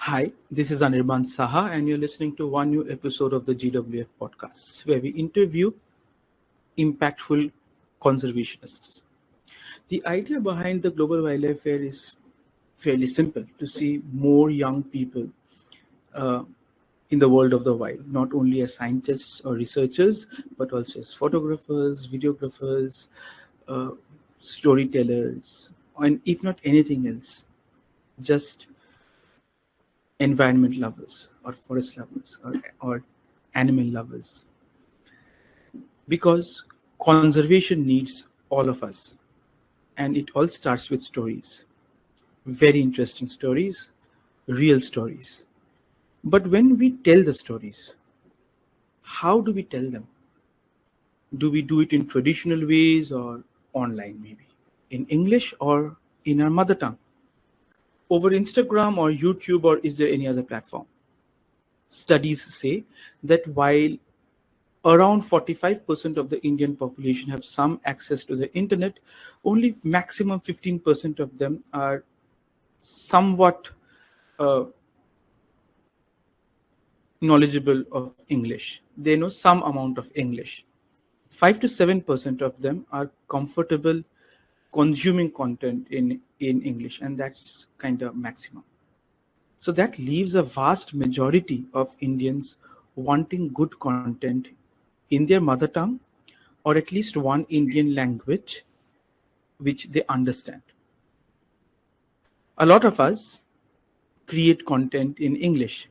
Hi, this is Nirban Saha, and you're listening to one new episode of the GWF Podcast, where we interview impactful conservationists. The idea behind the Global Wildlife Fair is fairly simple: to see more young people uh, in the world of the wild, not only as scientists or researchers, but also as photographers, videographers, uh, storytellers, and if not anything else, just environment lovers or forest lovers or animal lovers, because conservation needs all of us, and it all starts with stories, very interesting stories, real stories. But when we tell the stories, how do we tell them? Do we do it in traditional ways or online, maybe in English or in our mother tongue, over Instagram or YouTube, or is there any other platform? Studies say that while around 45% of the Indian population have some access to the internet, only maximum 15% of them are somewhat uh, knowledgeable of English. They know some amount of English. 5 to 7% of them are comfortable consuming content in English, and that's kind of maximum. So that leaves a vast majority of Indians wanting good content in their mother tongue, or at least one Indian language which they understand. A lot of us create content in English,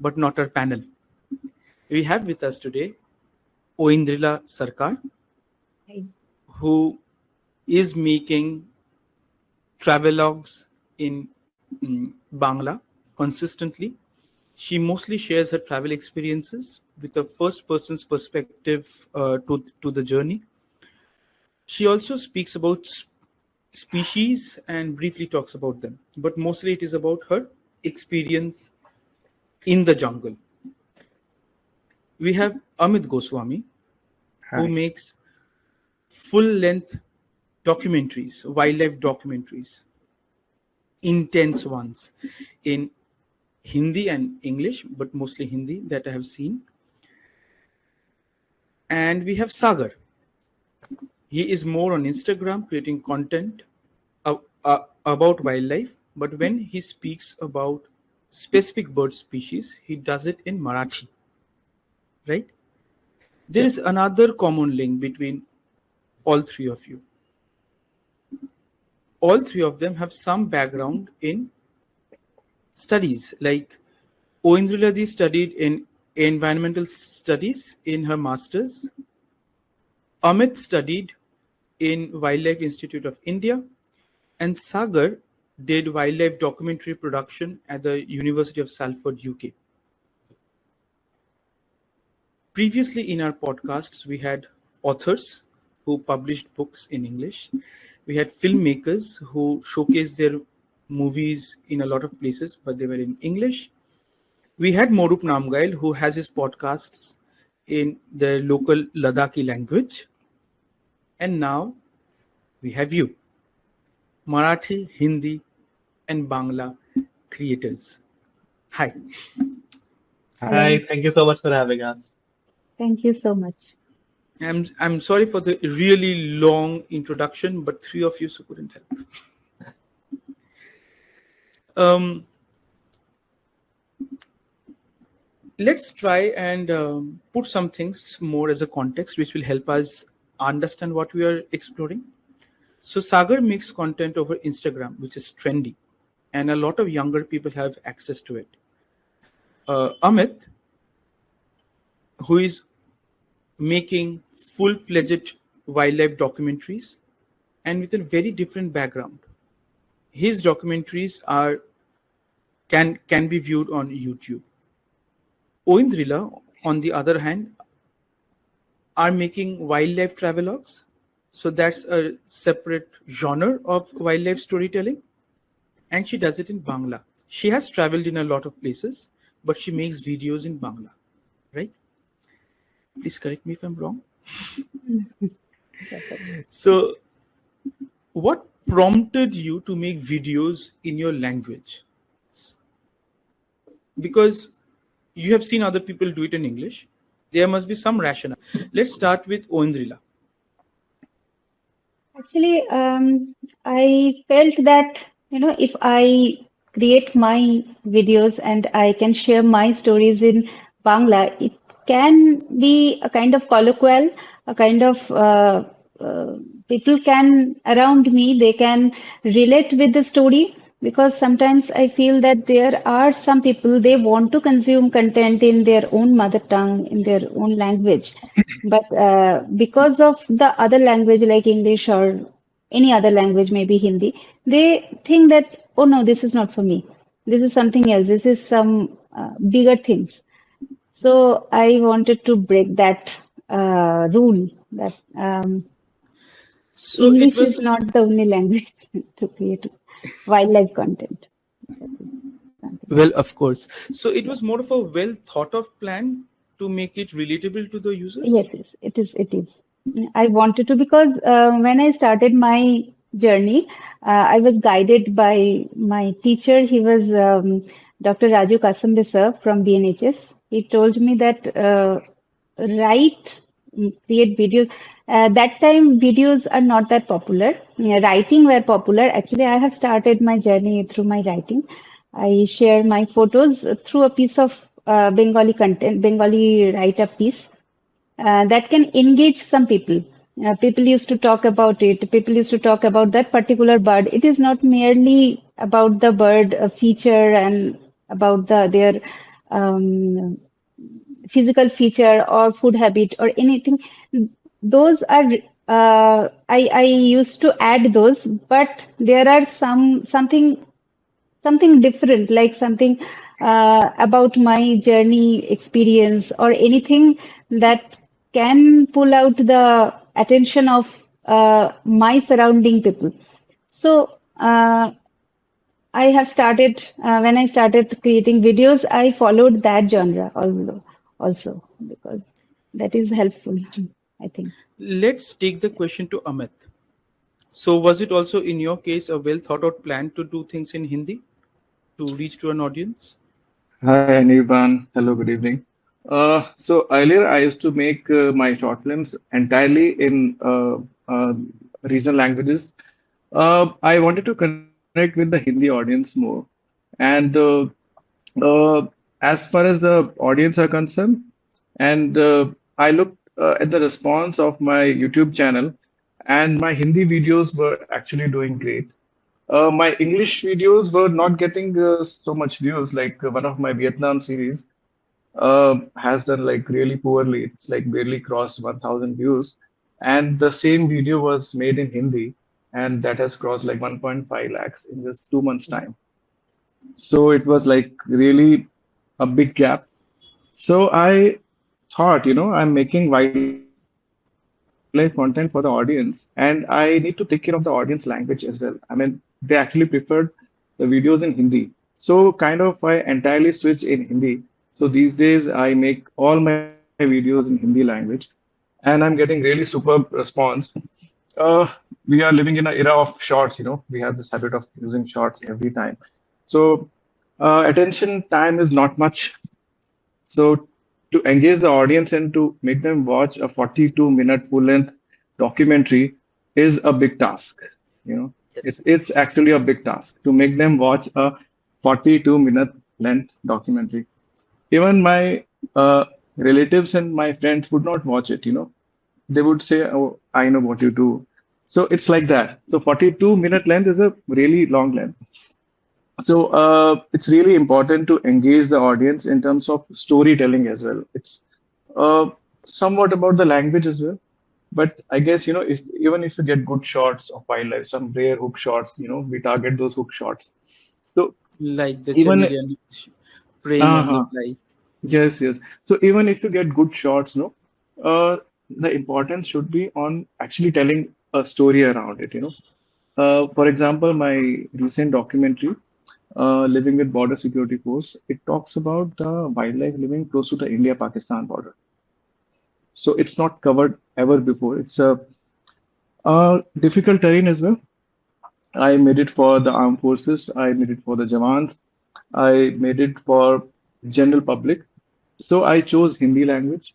but not our panel. We have with us today Aindrila Sarkar, Right. who is making travelogues in Bangla consistently. She mostly shares her travel experiences with a first person's perspective to the journey. She also speaks about species and briefly talks about them, but mostly it is about her experience in the jungle. We have Amit Goswamy, who Hi. makes full length documentaries, wildlife documentaries, intense ones in Hindi and English, but mostly Hindi that I have seen. And we have Sagar. He is more on Instagram creating content about wildlife, but when he speaks about specific bird species, he does it in Marathi, right? There Yeah. is another common link between all three of you. All three of them have some background in studies. Like Oindriladi studied in environmental studies in her master's. Amit studied in Wildlife Institute of India, and Sagar did wildlife documentary production at the University of Salford, UK. Previously in our podcasts, we had authors who published books in English. We had filmmakers who showcased their movies in a lot of places, but they were in English. We had Morup Namgail, who has his podcasts in the local Ladakhi language. And now we have you, Marathi, Hindi, and Bangla creators. Hi. Hi, Hello. thank you so much for having us. Thank you so much. I'm sorry for the really long introduction, but three of you so couldn't help. Um, let's try and put some things more as a context, which will help us understand what we are exploring. So Sagar makes content over Instagram, which is trendy, and a lot of younger people have access to it. Amit, who is making full-fledged wildlife documentaries and with a very different background. His documentaries can be viewed on YouTube. Oindrila, on the other hand, are making wildlife travelogues. So that's a separate genre of wildlife storytelling. And she does it in Bangla. She has traveled in a lot of places, but she makes videos in Bangla, right? Please correct me if I'm wrong. Perfect. So, what prompted you to make videos in your language? Because you have seen other people do it in English. There must be some rationale. Let's start with Oindrila. Actually, I felt that, if I create my videos and I can share my stories in Bangla, it can be a kind of colloquial, a kind of uh, people can around me, they can relate with the story because sometimes I feel that there are some people they want to consume content in their own mother tongue, in their own language. But because of the other language like English or any other language, maybe Hindi, they think that, oh no, this is not for me. This is something else. This is some bigger things. So I wanted to break that rule that So it English was is not the only language to create wildlife content. That is something. well, of course. So it was more of a well thought of plan to make it relatable to the users. Yes, yes, it is. It is. I wanted to because when I started my journey, I was guided by my teacher. He was Dr. Raju Kassambe sir from BNHS. He told me that write, create videos. That time, videos are not that popular. Writing were popular. Actually, I have started my journey through my writing. I share my photos through a piece of Bengali content, Bengali write-up piece that can engage some people. People used to talk about it. People used to talk about that particular bird. It is not merely about the bird feature and about their um, physical feature or food habit or anything. Those are I used to add those, but there are something different, like something about my journey experience or anything that can pull out the attention of my surrounding people. So I have started when I started creating videos, I followed that genre also because that is helpful, I think. Let's take the question to Amit. So was it also in your case a well thought out plan to do things in Hindi to reach to an audience? Hi, Nirban. Hello, good evening. So earlier I used to make my short films entirely in regional languages. I wanted to connect with the Hindi audience more. And uh, as far as the audience are concerned, and I looked at the response of my YouTube channel, and my Hindi videos were actually doing great. My English videos were not getting so much views. Like one of my Vietnam series has done like really poorly. It's like barely crossed 1,000 views. And the same video was made in Hindi, and that has crossed like 1.5 lakhs in just 2 months' time. So it was like really a big gap. So I thought, I'm making wildlife content for the audience, and I need to take care of the audience language as well. I mean, they actually preferred the videos in Hindi. So kind of I entirely switch in Hindi. So these days I make all my videos in Hindi language, and I'm getting really superb response. Uh, we are living in an era of shorts, we have this habit of using shorts every time. So attention time is not much. So to engage the audience and to make them watch a 42-minute full-length documentary is a big task. You know, Yes. it's actually a big task to make them watch a 42-minute length documentary. Even my relatives and my friends would not watch it. They would say, "Oh, I know what you do." So it's like that. So 42-minute length is a really long length. So it's really important to engage the audience in terms of storytelling as well. It's uh, somewhat about the language as well. But I guess, if even if you get good shots of wildlife, some rare hook shots, we target those hook shots. So Like the even chameleon preying on the uh fly. yes, yes. So even if you get good shots, no, the importance should be on actually telling a story around it. For example, my recent documentary, Living with Border Security Force, it talks about the wildlife living close to the India-Pakistan border. So it's not covered ever before. It's a difficult terrain as well. I made it for the armed forces. I made it for the Jawans. I made it for general public. So I chose Hindi language,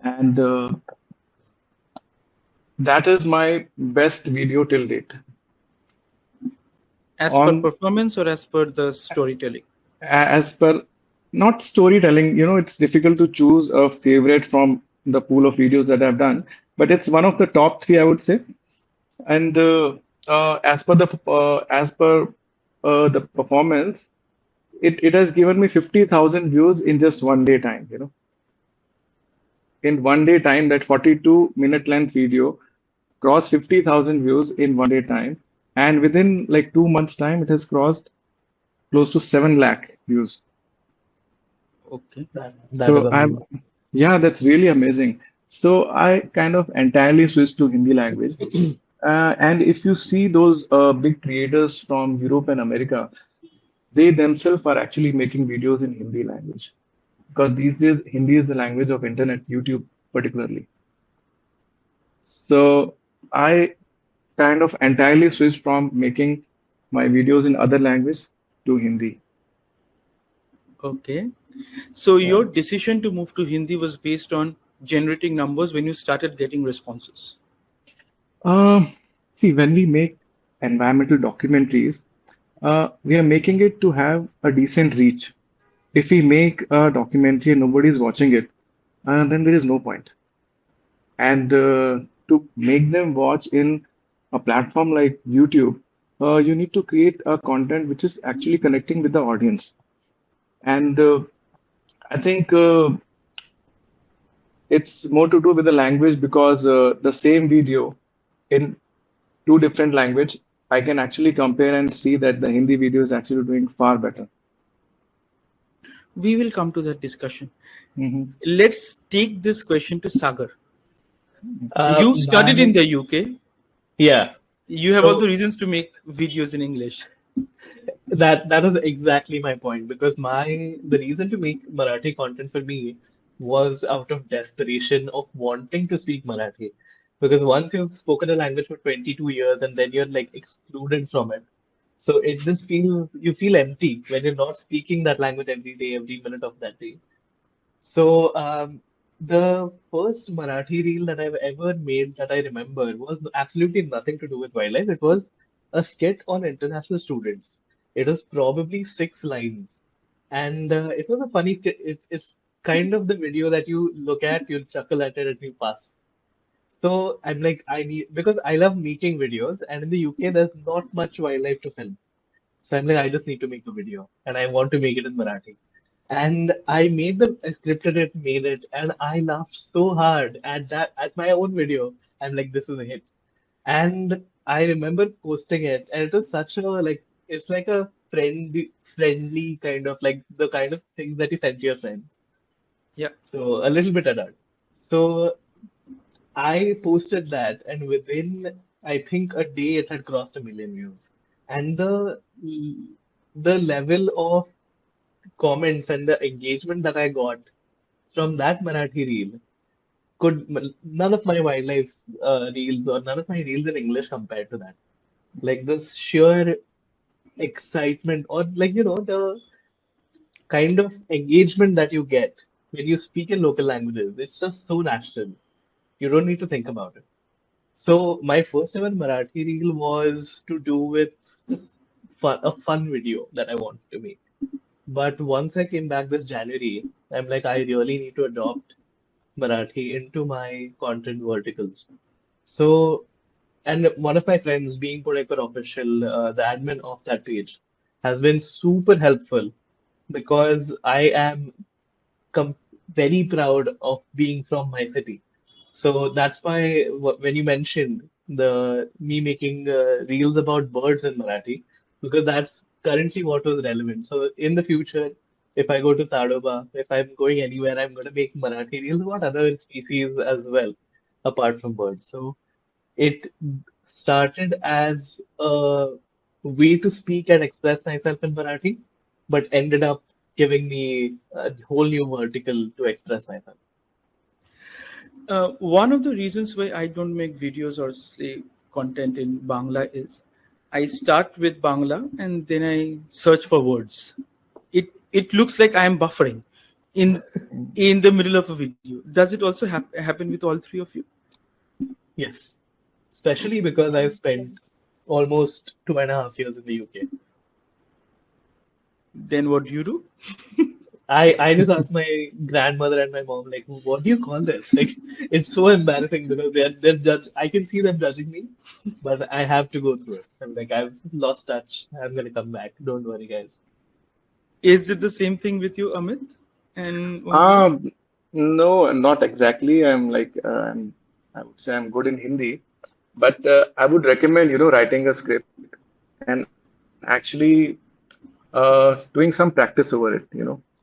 and that is my best video till date. As per On performance or as per the storytelling? as per not storytelling, it's difficult to choose a favorite from the pool of videos that I've done, but it's one of the top three, I would say. And as per the performance, it has given me 50,000 views in just 1 day time. In 1 day time, that 42-minute length video crossed 50,000 views in 1 day time, and within like 2 months time, it has crossed close to 7 lakh views. Okay. That is So I'm, amazing. yeah, that's really amazing. So I kind of entirely switched to Hindi language. And if you see those big creators from Europe and America, they themselves are actually making videos in Hindi language because these days Hindi is the language of internet, YouTube particularly. So I kind of entirely switched from making my videos in other language to Hindi. Okay. So Yeah. your decision to move to Hindi was based on generating numbers when you started getting responses. Um, See, when we make environmental documentaries, we are making it to have a decent reach. If we make a documentary and nobody's watching it, then there is no point. And to make them watch in a platform like YouTube, you need to create a content which is actually connecting with the audience. And I think it's more to do with the language because the same video in two different language, I can actually compare and see that the Hindi video is actually doing far better. We will come to that discussion. Mhm. Let's take this question to Sagar. Uh, You studied in my, the UK. yeah. You have all the So reasons to make videos in English. that is exactly my point because the reason to make Marathi content for me was out of desperation of wanting to speak Marathi. Because once you've spoken a language for 22 years and then you're like excluded from it. So it just feels you feel empty when you're not speaking that language every day, every minute of that day. So, the first Marathi reel that I've ever made that I remember was absolutely nothing to do with wildlife. It was a skit on international students. It was probably 6 lines. And it was a funny, it's kind of the video that you look at, you chuckle at it, and you pass. So I'm like, because I love making videos, and in the UK, there's not much wildlife to film. So I'm like, I just need to make a video, and I want to make it in Marathi. And I scripted it, made it, and I laughed so hard at my own video. I'm like, this is a hit. And I remember posting it, and it was such a like, it's like a friendly kind of like the kind of things that you send to your friends. Yeah. So a little bit adult. So I posted that, and within I think a day it had crossed 1 million views. And the level of comments and the engagement that I got from that Marathi reel none of my wildlife reels or none of my reels in English compared to that. Like this sheer excitement or like the kind of engagement that you get when you speak in local languages. It's just so natural. You don't need to think about it. So my first ever Marathi reel was to do with just a fun video that I wanted to make. But once I came back this January, I'm like, I really need to adopt Marathi into my content verticals. So, and one of my friends, being Pudekar Official, the admin of that page, has been super helpful because I am com very proud of being from my city. So that's why when you mentioned the me making reels about birds in Marathi, because that's currently what was relevant. So in the future, if I go to Tadoba, if I'm going anywhere, I'm going to make Marathi reels about other species as well, apart from birds. So it started as a way to speak and express myself in Marathi, but ended up giving me a whole new vertical to express myself. One of the reasons why I don't make videos or say content in Bangla is I start with Bangla and then I search for words. It looks like I am buffering. in the middle of a video. Does it also happen with all three of you? Yes, especially because I've spent almost 2.5 years in the UK. Then what do you do? I just asked my grandmother and my mom, like, what do you call this? Like, it's so embarrassing because they're judge. I can see them judging me, but I have to go through it. I'm like, I've lost touch. I'm gonna come back. Don't worry, guys. Is it the same thing with you, Amit? And No, not exactly. I would say I'm good in Hindi, but I would recommend, writing a script and actually doing some practice over it,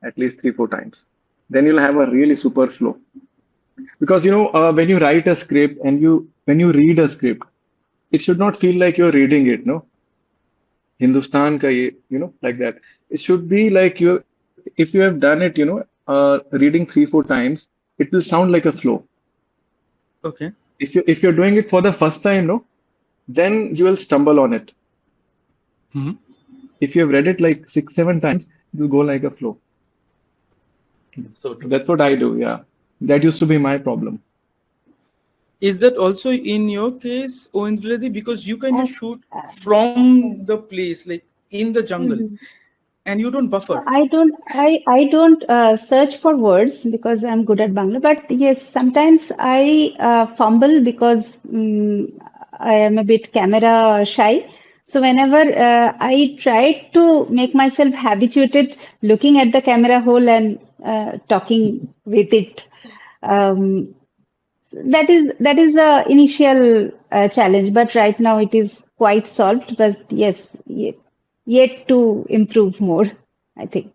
at least 3, 4 times. Then you'll have a really super flow. Because, when you write a script and when you read a script, it should not feel like you're reading it, no? Hindustan ka ye, like that. It should be like if you have done it, reading 3, 4 times, it will sound like a flow. okay. If you're doing it for the first time, no, then you will stumble on it. Hmm. If you have read it like 6, 7 times, it will go like a flow. So true. That's what I do. Yeah, that used to be my problem. Is that also in your case, Oindrila, because you kind of Uh, shoot uh, from the place, like in the jungle, mhm. and you don't buffer? I don't search for words because I'm good at Bangla, but yes, sometimes I fumble because I am a bit camera shy. So whenever I try to make myself habituated looking at the camera hole and talking with it, um, that is a initial challenge, but right now it is quite solved. But yes, yet to improve more, I think.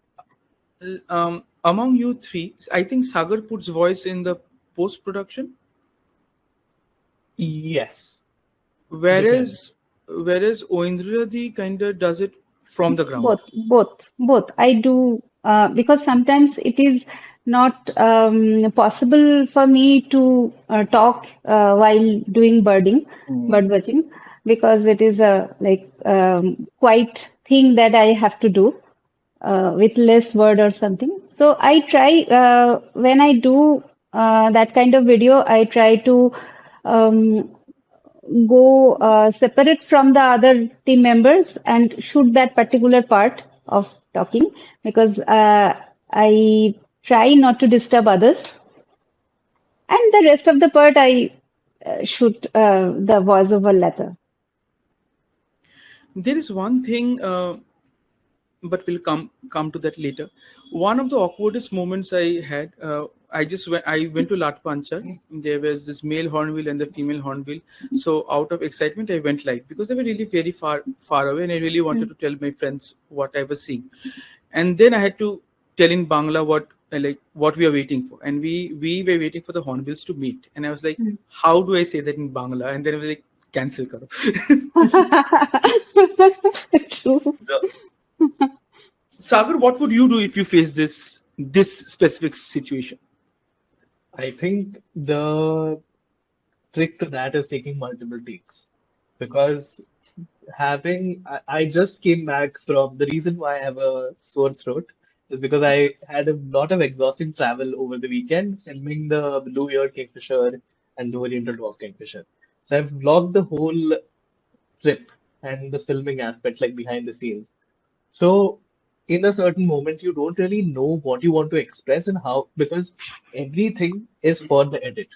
Among you three, I think Sagar puts voice in the post production, Yes, depends. whereas Oindrila kind of does it from the ground. Both. I do because sometimes it is not possible for me to talk while doing bird watching, because it is a like quite thing that I have to do with less word or something. So I try when I do that kind of video, I try to um, go separate from the other team members and shoot that particular part of talking, because I try not to disturb others, and the rest of the part I shoot the voiceover later. There is one thing, but we'll come to that later. One of the awkwardest moments I had, I went to Lat Panchar. There was this male hornbill and the female hornbill. So out of excitement, I went live because they were really very far away, and I really wanted to tell my friends what I was seeing. And then I had to tell in Bangla what we are waiting for, and we were waiting for the hornbills to meet. And I was like, how do I say that in Bangla? And then I was like, cancel karo. True. So, Sagar, what would you do if you face this specific situation? I think the trick to that is taking multiple takes because I just came back from the reason why I have a sore throat is because I had a lot of exhausting travel over the weekend filming the blue ear kingfisher and the oriental dwarf kingfisher. So I've vlogged the whole trip and the filming aspects like behind the scenes. So in a certain moment you don't really know what you want to express and how, because everything is for the edit.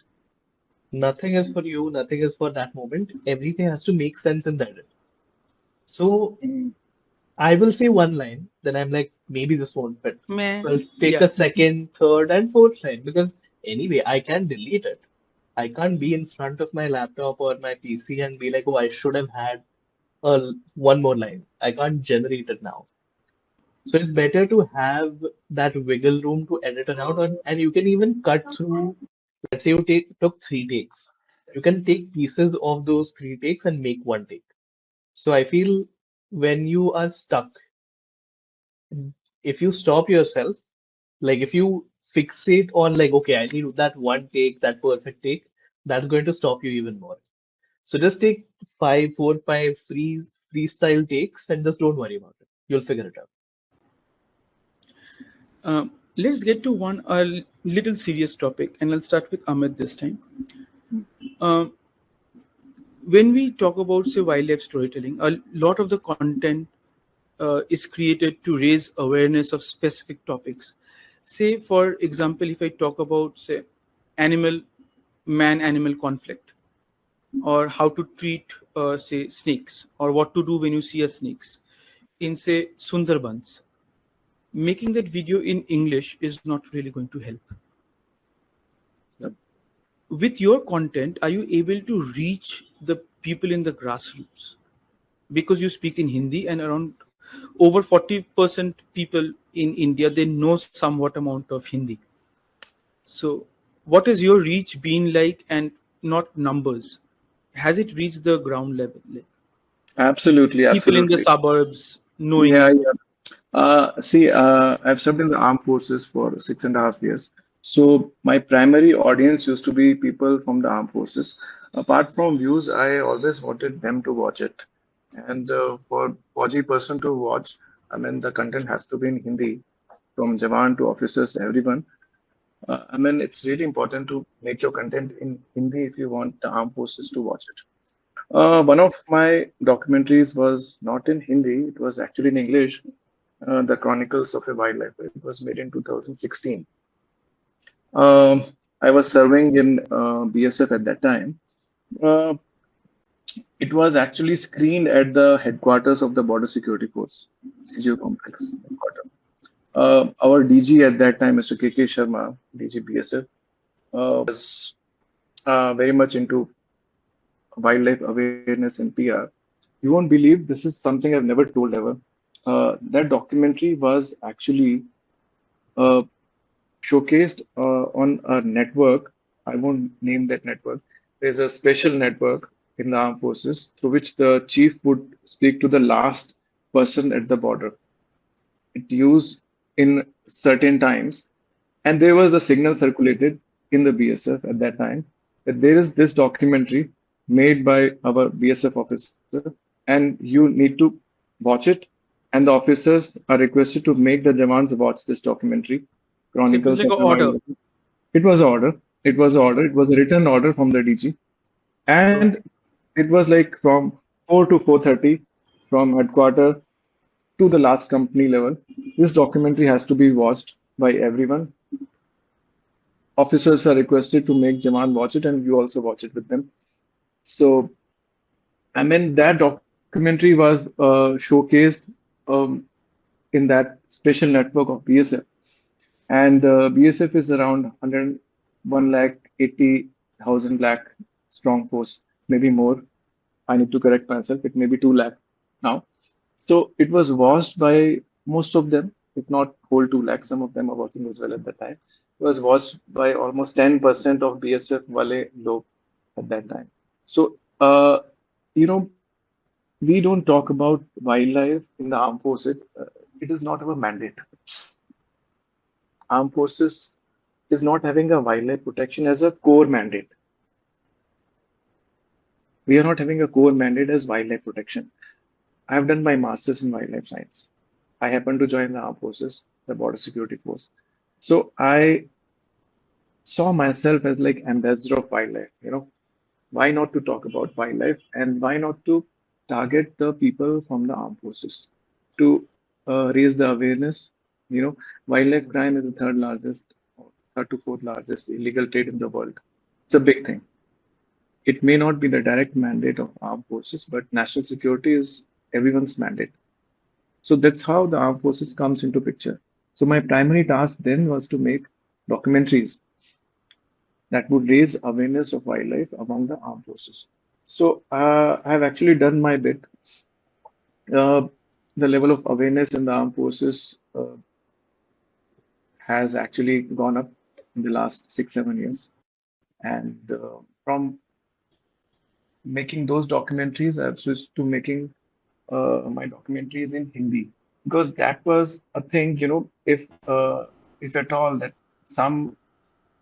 Nothing is for you, nothing is for that moment. Everything has to make sense in the edit. So I will say one line, then I'm like, maybe this won't fit. Meh. So I'll take Yeah. a second, third, and fourth line because anyway, I can delete it. I can't be in front of my laptop or my PC and be like, oh, I should have had one more line. I can't generate it now. So it's better to have that wiggle room to edit it out, and you can even cut through. Let's say you took 3 takes. You can take pieces of those 3 takes and make one take. So I feel when you are stuck, if you stop yourself, like if you fixate on like, okay, I need that one take, that perfect take, that's going to stop you even more. So just take 5, 4, 5 freestyle takes and just don't worry about it. You'll figure it out. Let's get to one little serious topic, and I'll start with Amit this time. Uh, when we talk about, say, wildlife storytelling, a lot of the content is created to raise awareness of specific topics. Say, for example, if I talk about, say, animal man-animal conflict, or how to treat, say, snakes, or what to do when you see a snakes in, say, Sundarbans, making that video in English is not really going to help. Yep. With your content, are you able to reach the people in the grassroots? Because you speak in Hindi, and around over 40% people in India, they know somewhat amount of Hindi. So what is your reach been like, and not numbers? Has it reached the ground level? Like Absolutely, people in the absolutely. suburbs knowing Yeah, you? yeah. See, I've served in the armed forces for 6.5 years. So my primary audience used to be people from the armed forces. Apart from views, I always wanted them to watch it. And for Fauji person to watch, I mean, the content has to be in Hindi, from Jawan to officers, everyone. I mean, it's really important to make your content in Hindi if you want the armed forces to watch it. One of my documentaries was not in Hindi, it was actually in English, The Chronicles of a Wildlife. It was made in 2016. Um, I was serving in BSF at that time. Uh, it was actually screened at the headquarters of the Border Security Force, CGO complex headquarters. Our DG at that time, Mr. KK Sharma, DG BSF, was very much into wildlife awareness and PR. You won't believe this is something I've never told ever. That documentary was actually uh, showcased on a network. I won't name that network. There's a special network in the armed forces through which the chief would speak to the last person at the border. It used in certain times, and there was a signal circulated in the BSF at that time that there is this documentary made by our BSF officer, and you need to watch it. And the officers are requested to make the Jawans watch this documentary, So it was Chronicles like of an the order. Wild. It was order. It was order. It was a written order from the DG, and Okay. it was like from 4 to 4:30 from headquarters to the last company level. This documentary has to be watched by everyone. Officers are requested to make Jawan watch it, and you also watch it with them. So, I mean, that documentary was showcased um, in that special network of BSF. And BSF is around 101 lakh 80,000 lakh strong force, maybe more. I need to correct myself. It may be 2 lakh now. So it was watched by most of them, if not whole 2 lakhs. Some of them are working as well at that time. It was watched by almost 10% of BSF Wale Log at that time. So, you know, we don't talk about wildlife in the armed forces. It is not our mandate. Armed forces is not having a wildlife protection as a core mandate. We are not having a core mandate as wildlife protection. I have done my master's in wildlife science. I happened to join the armed forces, the border security force. So I saw myself as like ambassador of wildlife. Why not to talk about wildlife and why not to target the people from the armed forces to raise the awareness? Wildlife crime is the third largest, or third to fourth largest illegal trade in the world. It's a big thing. It may not be the direct mandate of armed forces, but national security is everyone's mandate. So that's how the armed forces comes into picture. So my primary task then was to make documentaries that would raise awareness of wildlife among the armed forces. So I've actually done my bit. Uh, the level of awareness in the armed forces has actually gone up in the last 6, 7 years. And from making those documentaries, I've switched to making my documentaries in Hindi because that was a thing. If at all that some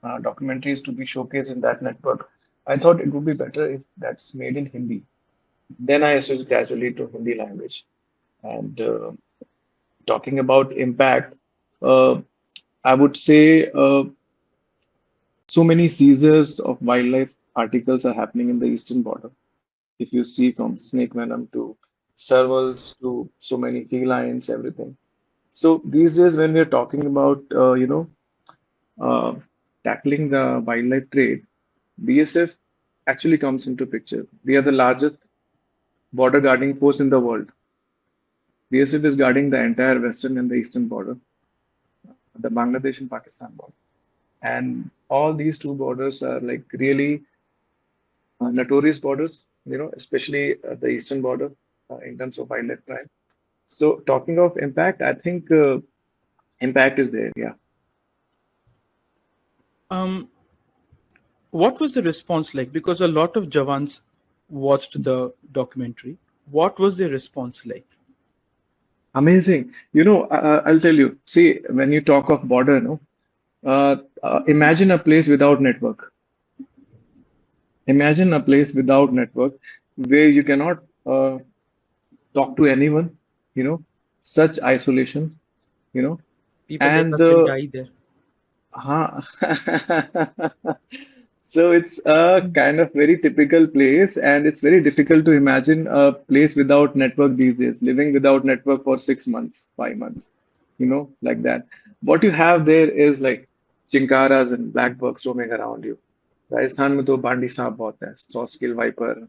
documentaries to be showcased in that network, I thought it would be better if that's made in Hindi. Then I switched gradually to Hindi language. And talking about impact, uh, I would say so many seizures of wildlife articles are happening in the eastern border. If you see from snake venom to servals to so many felines, everything. So these days, when we're talking about uh, tackling the wildlife trade, BSF actually comes into picture. We are the largest border guarding force in the world. BSF is guarding the entire western and the eastern border, the Bangladesh and Pakistan border. And all these two borders are like really notorious borders, especially the eastern border in terms of wildlife crime. So talking of impact, I think impact is there. Yeah. Um, what was the response like? Because a lot of Jawans watched the documentary. What was their response like? Amazing. I'll tell you. See, when you talk of border, no, imagine a place without network. Imagine a place without network where you cannot talk to anyone, you know, such isolation, you know, People like and us will die there. huh. So it's a kind of very typical place, and it's very difficult to imagine a place without network these days, living without network for 6 months, 5 months, like that. What you have there is like chinkaras and black bugs roaming around you. Rajasthan में तो बांडी सांप बहुत है, saw scale viper,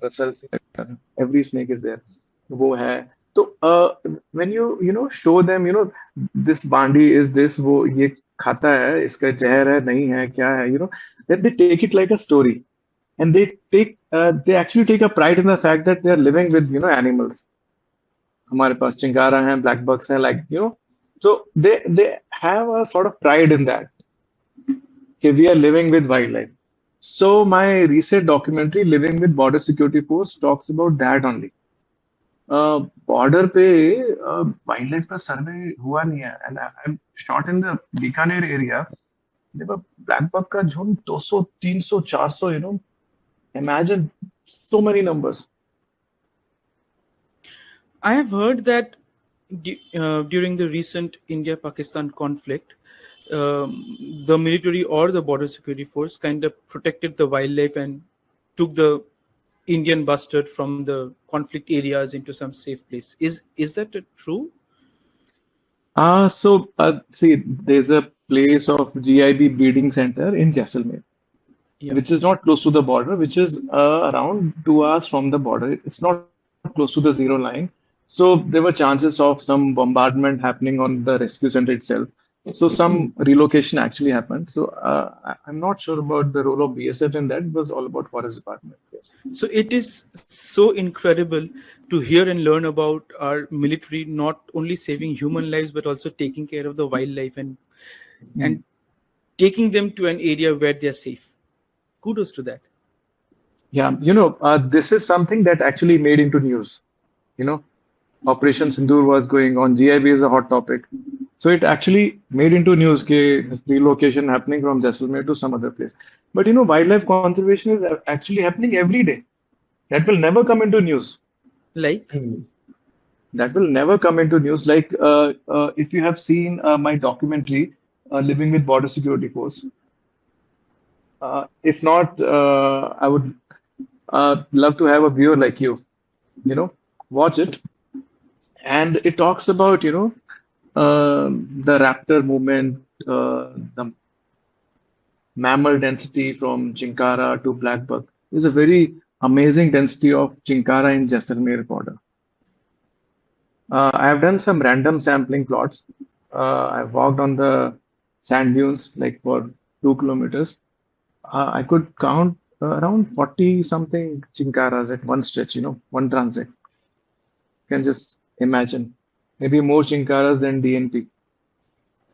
Russell snake, every snake is there. वो है तो when you show them, this बांडी is this, वो ये खाता है, इसका जहर है नहीं है क्या है, that they take it like a story, and they actually take a pride in the fact that they are living with animals. हमारे पास चिंगारा हैं, black bugs हैं, like so they have a sort of pride in that. Okay, we are living with wildlife. So my recent documentary, Living with Border Security Force, talks about that only. Border पे wildlife का survey हुआ नहीं है, and I'm shot in the Bikaner area. There were black buck का झुंड 200, 300, 400. Imagine so many numbers. I have heard that during the recent India-Pakistan conflict, the military or the border security force kind of protected the wildlife and took the Indian bustard from the conflict areas into some safe place. Is that true? See, there's a place of GIB breeding center in Jaisalmer, Yeah. which is not close to the border, which is around 2 hours from the border. It's not close to the zero line. So there were chances of some bombardment happening on the rescue center itself. So some relocation actually happened. So I'm not sure about the role of BSF in that. It was all about forest department. Yes. So it is so incredible to hear and learn about our military not only saving human lives but also taking care of the wildlife and taking them to an area where they are safe. Kudos to that. Yeah, this is something that actually made into news. Operation Sindoor was going on. GIB is a hot topic. So it actually made into news ke relocation happening from Jaisalmer to some other place. But wildlife conservation is actually happening every day. That will never come into news. Like? That will never come into news. Like if you have seen my documentary, Living with Border Security Force. If not, I would love to have a viewer like you, watch it. And it talks about, the raptor movement, the mammal density from Chinkara to blackbuck. There's a very amazing density of Chinkara in Jaisalmer border. I have done some random sampling plots. I've walked on the sand dunes like for 2 kilometers. I could count around 40 something Chinkaras at one stretch, one transit. You can just imagine. Maybe more Chinkaras than DNP,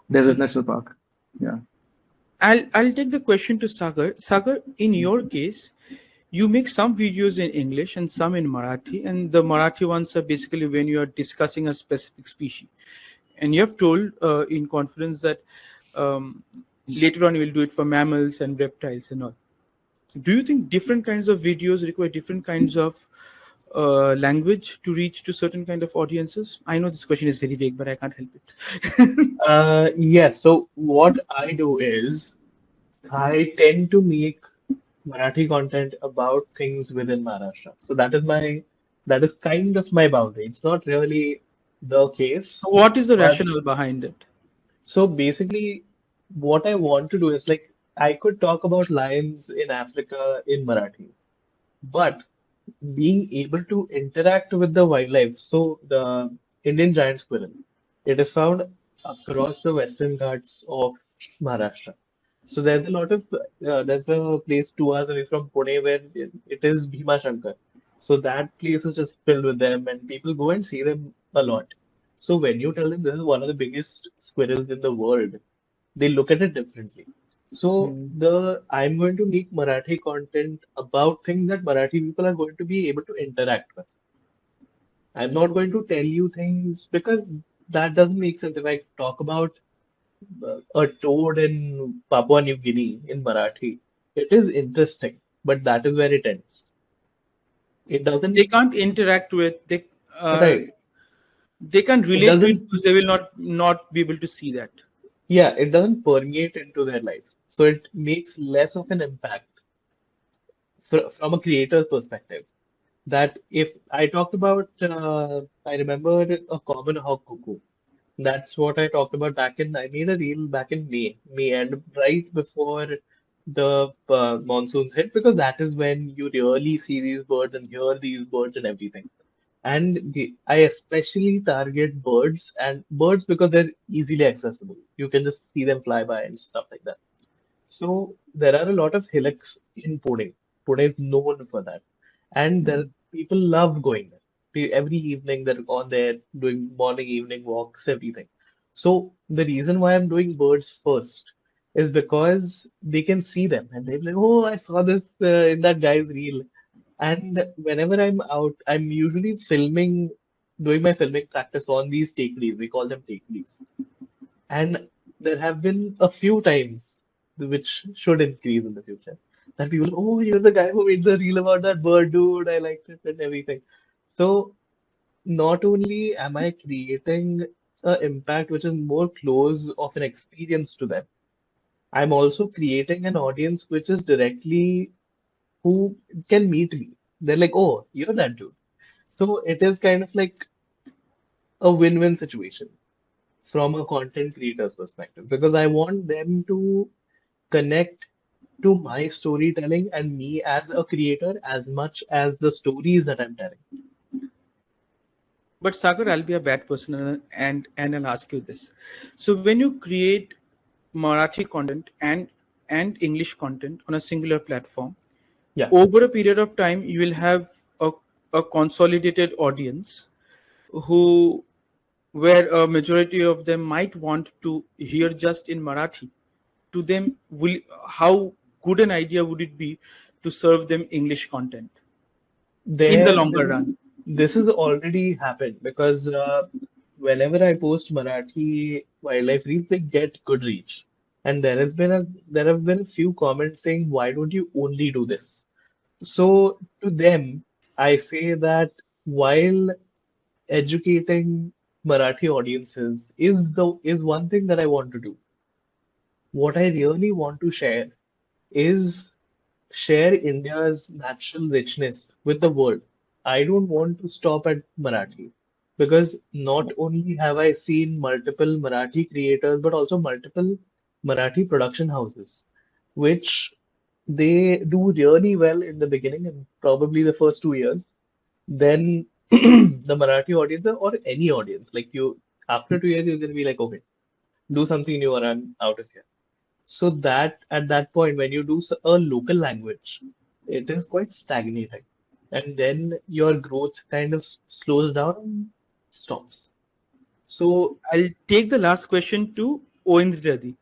Desert National Park. Yeah. I'll take the question to Sagar. Sagar, in your case, you make some videos in English and some in Marathi, and the Marathi ones are basically when you are discussing a specific species. And you have told in confidence that later on you will do it for mammals and reptiles and all. Do you think different kinds of videos require different kinds of language to reach to certain kind of audiences? I know this question is very vague, but I can't help it. Yes. So what I do is I tend to make Marathi content about things within Maharashtra. So that is kind of my boundary. It's not really the case, What is the but rationale behind it? so basically what I want to do is like I could talk about lions in Africa in Marathi, but being able to interact with the wildlife. So the Indian giant squirrel, it is found across the Western Ghats of Maharashtra. So there's a lot of there's a place 2 hours away from Pune where it is Bhima Shankar. So that place is just filled with them, and people go and see them a lot. So when you tell them this is one of the biggest squirrels in the world, they look at it differently. So Hmm. I'm going to make Marathi content about things that Marathi people are going to be able to interact with. I'm not going to tell you things because that doesn't make sense. If I talk about a toad in Papua New Guinea in Marathi, it is interesting, but that is where it ends. It They doesn't, can't interact with uh, right? they can't It relate to it doesn't, because they will not be able to see that. yeah, it doesn't permeate into their life. So it makes less of an impact from a creator's perspective. That if I talked about, I remember a common hawk cuckoo. That's what I talked about I made a reel back in May, and right before the monsoons hit, because that is when you really see these birds and hear these birds and everything. And I especially target birds because they're easily accessible. You can just see them fly by and stuff like that. So there are a lot of hillocks in Pune. Pune is known for that, and there people love going there. Every evening they're on there doing morning, evening walks, everything. So the reason why I'm doing birds first is because they can see them and they're like, "Oh, I saw this in that guy's reel." And whenever I'm out, I'm usually doing my filming practice on these takeries. We call them takeries. And there have been a few times, which should increase in the future, that people, oh, you're the guy who made the reel about that bird, dude. I liked it and everything. So not only am I creating an impact which is more close of an experience to them, I'm also creating an audience which is directly who can meet me. They're like, oh, you're that dude. So it is kind of like a win-win situation from a content creator's perspective because I want them to connect to my storytelling and me as a creator as much as the stories that I'm telling. But Sagar, I'll be a bad person and I'll ask you this. So when you create Marathi content and English content on a singular platform, Yeah, over a period of time, you will have a, a consolidated audience who where a majority of them might want to hear just in Marathi. To them, will how good an idea would it be to serve them English content in the there, longer this, run? this has already happened because whenever I post Marathi wildlife reels, they get good reach. And there have been a few comments saying, why don't you only do this? So to them, I say that while educating Marathi audiences is one thing that I want to do. What I really want to is share India's natural richness with the world. I don't want to stop at Marathi because not only have I seen multiple Marathi creators, but also multiple Marathi production houses, which they do really well in the beginning and probably the first 2 years. Then the Marathi audience or any audience, like you, after 2 years, you're going to be like, okay, do something new or I'm out of here. So that at that point, when you do a local language, it is quite stagnating. And then your growth kind of slows down and stops. So I'll take the last question to Oindrila.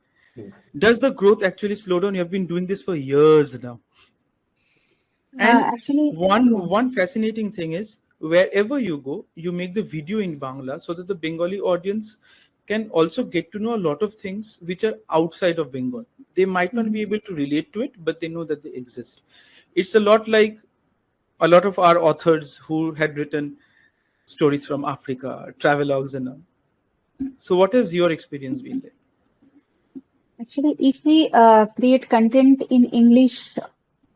Does the growth actually slow down? You have been doing this for years now. And Actually, one yeah. one fascinating thing is wherever you go, you make the video in Bangla so that the Bengali audience can also get to know a lot of things which are outside of Bengal. They might not be Mhm. able to relate to it, but they know that they exist. It's a lot like a lot of our authors who had written stories from Africa, travelogues and all. So what has your experience been like? Actually, if we create content in English,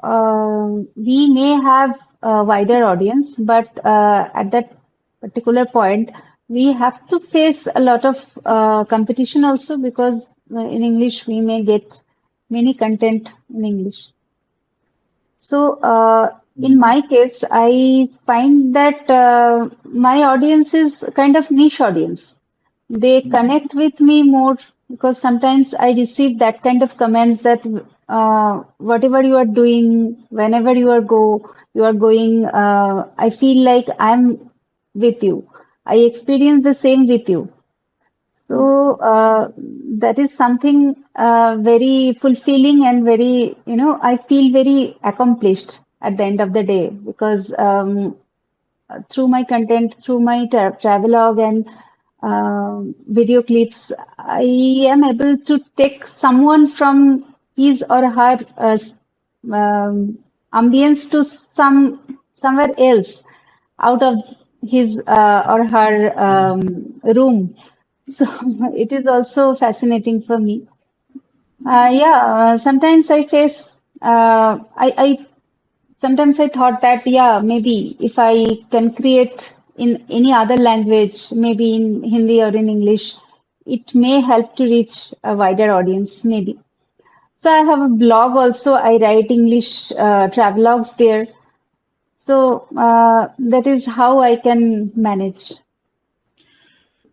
we may have a wider audience, but at that particular point, we have to face a lot of competition also, because in English we may get many content in English. So, in my case, I find that my audience is kind of niche audience. They connect with me more because sometimes I receive that kind of comments that whatever you are doing, whenever you are going, I feel like I'm with you. I experience the same with you. So that is something very fulfilling and very, I feel very accomplished at the end of the day, because through my content, through my travelogue and video clips, I am able to take someone from his or her ambience to somewhere else out of his or her room. So it is also fascinating for me. Sometimes I face, I sometimes I thought that, yeah, maybe if I can create in any other language, maybe in Hindi or in English, it may help to reach a wider audience, maybe. So I have a blog also. I write English travelogues there. So that is how I can manage.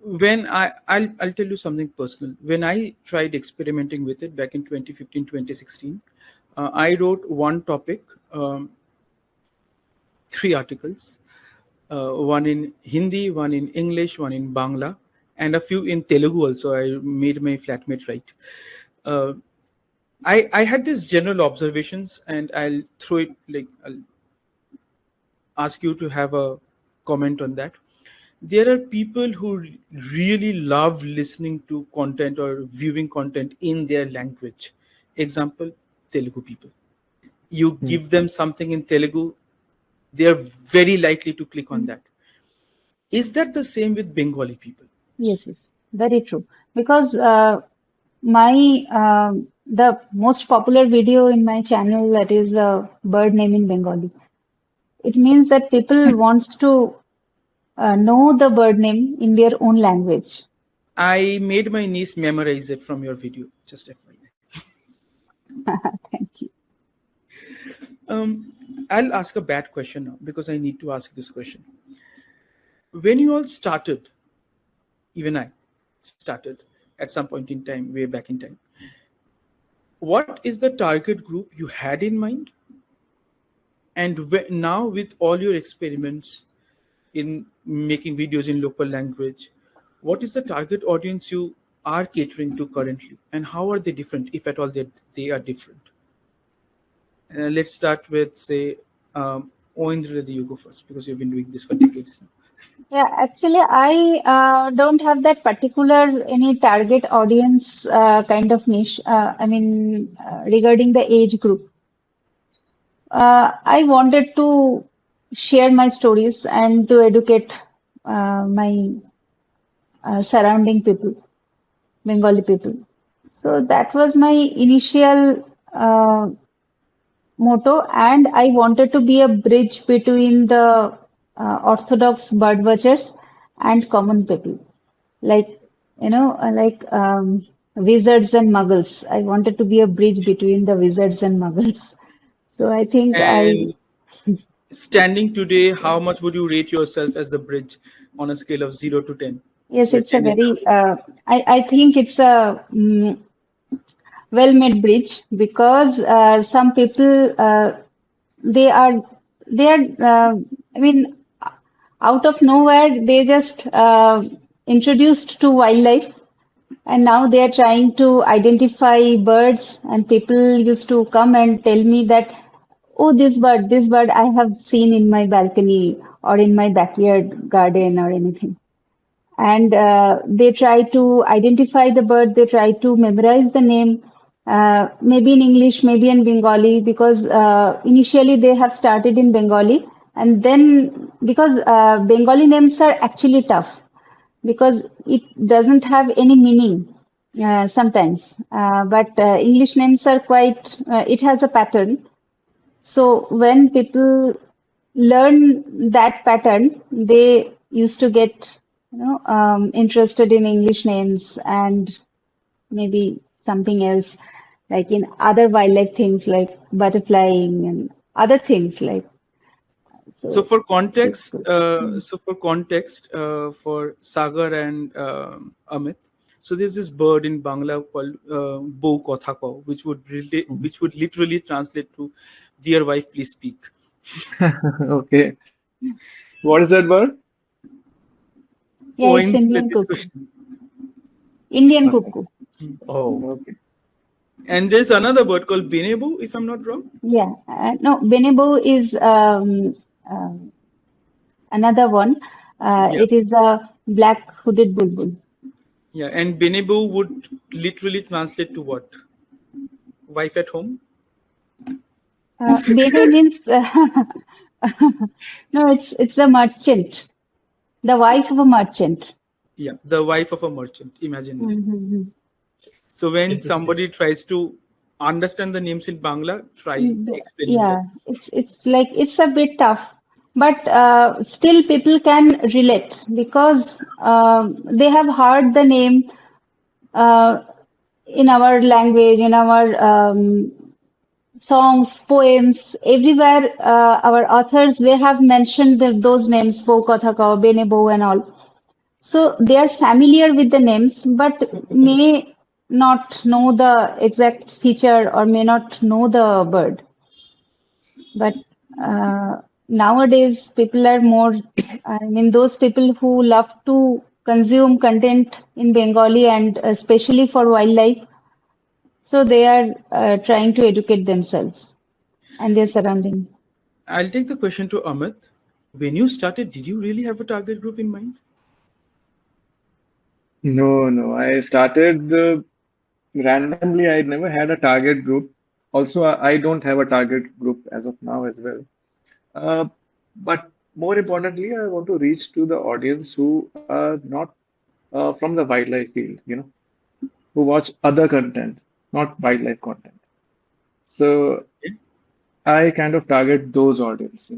When I'll tell you something personal. When I tried experimenting with it back in 2015, 2016, I wrote one topic, 3 articles, one in Hindi, one in English, one in Bangla, and a few in Telugu also. I made my flatmate write. I had these general observations, and I'll throw it, like, I'll ask you to have a comment on that. There are people who really love listening to content or viewing content in their language. Example, Telugu people. You give them something in Telugu, they are very likely to click on that. Is that the same with Bengali people? Yes, very true. Because the most popular video in my channel, that is a bird name in Bengali. It means that people wants to know the bird name in their own language. I made my niece memorize it from your video, just FYI. Thank you. I'll ask a bad question now because I need to ask this question. When you all started, even I started at some point in time, way back in time, what is the target group you had in mind? And now with all your experiments in making videos in local language, what is the target audience you are catering to currently? And how are they different, if at all they are different? Let's start with, say, Aindrila, you go first, because you've been doing this for decades now. Yeah, actually, I don't have that particular any target audience kind of niche. Regarding the age group, I wanted to share my stories and to educate my surrounding people, Bengali people. So that was my initial motto, and I wanted to be a bridge between the orthodox bird watchers and common people, like wizards and muggles. I wanted to be a bridge between the wizards and muggles. So I think And standing today, how much would you rate yourself as the bridge on a scale of 0 to 10? Yes, Where it's a 10 is very I think it's a well-made bridge, because some people out of nowhere they just introduced to wildlife, and now they are trying to identify birds, and people used to come and tell me that, oh, this bird I have seen in my balcony or in my backyard garden or anything. And they try to identify the bird, they try to memorize the name, maybe in English, maybe in Bengali, because initially they have started in Bengali, And then because Bengali names are actually tough because it doesn't have any meaning sometimes. But English names are quite, it has a pattern. So when people learn that pattern, they used to get, interested in English names and maybe something else, like in other wildlife things like butterflying and other things like So so. for It's context, good. Mm. for Sagar and Amit, so there's this bird in Bangla called Bou Kotha Ko, which would literally translate to "Dear wife, please speak." Okay. What is that bird? Yeah, it's Owing to Indian this cuckoo. question. Indian Okay. cuckoo. Oh, Okay. And there's another bird called Benebo, if I'm not wrong. Yeah. No, Benebo is another one. Yeah, It is a black-hooded bulbul. yeah. And Benebo would literally translate to what? Wife at home? Bene means no, it's the merchant, the wife of a merchant. Yeah, the wife of a merchant. Imagine that. Mm-hmm. So when interesting. somebody tries to understand the names in Bangla, try explaining that. Yeah, it's like it's a bit tough, but still people can relate because they have heard the name uh, in our language, in our songs, poems, everywhere. Our authors they have mentioned those names, Bo Kathaka, Bene Bo, and all. So they are familiar with the names, but may not know the exact feature or may not know the bird. But nowadays, people are more, I mean, those people who love to consume content in Bengali and especially for wildlife, so they are trying to educate themselves and their surrounding. I'll take the question to Amit. When you started, did you really have a target group in mind? No, no. I started randomly. I never had a target group. Also, I don't have a target group as of now as well. Uh, but more importantly, I want to reach to the audience who are not from the wildlife field, who watch other content, not wildlife content. So Okay. I kind of target those audience.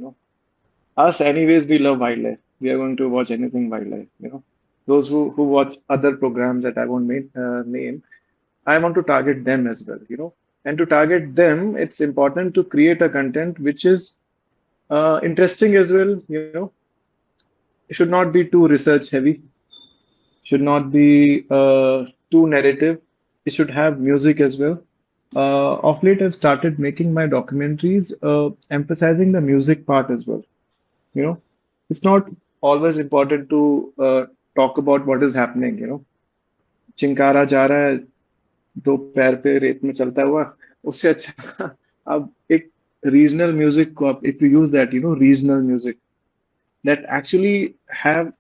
Us, anyways, we love wildlife. We are going to watch anything wildlife. Those who watch other programs that I won't name, I want to target them as well. And to target them, it's important to create a content which is interesting as well. It should not be too research heavy, should not be too narrative. It should have music as well. Of late, I've started making my documentaries emphasizing the music part as well. You know, it's not always important to talk about what is happening. Chinkara जा रहा है दो पैर पे रेत में चलता हुआ उससे अच्छा अब एक रीजनल म्यूजिक को आप if you use that regional music that actually have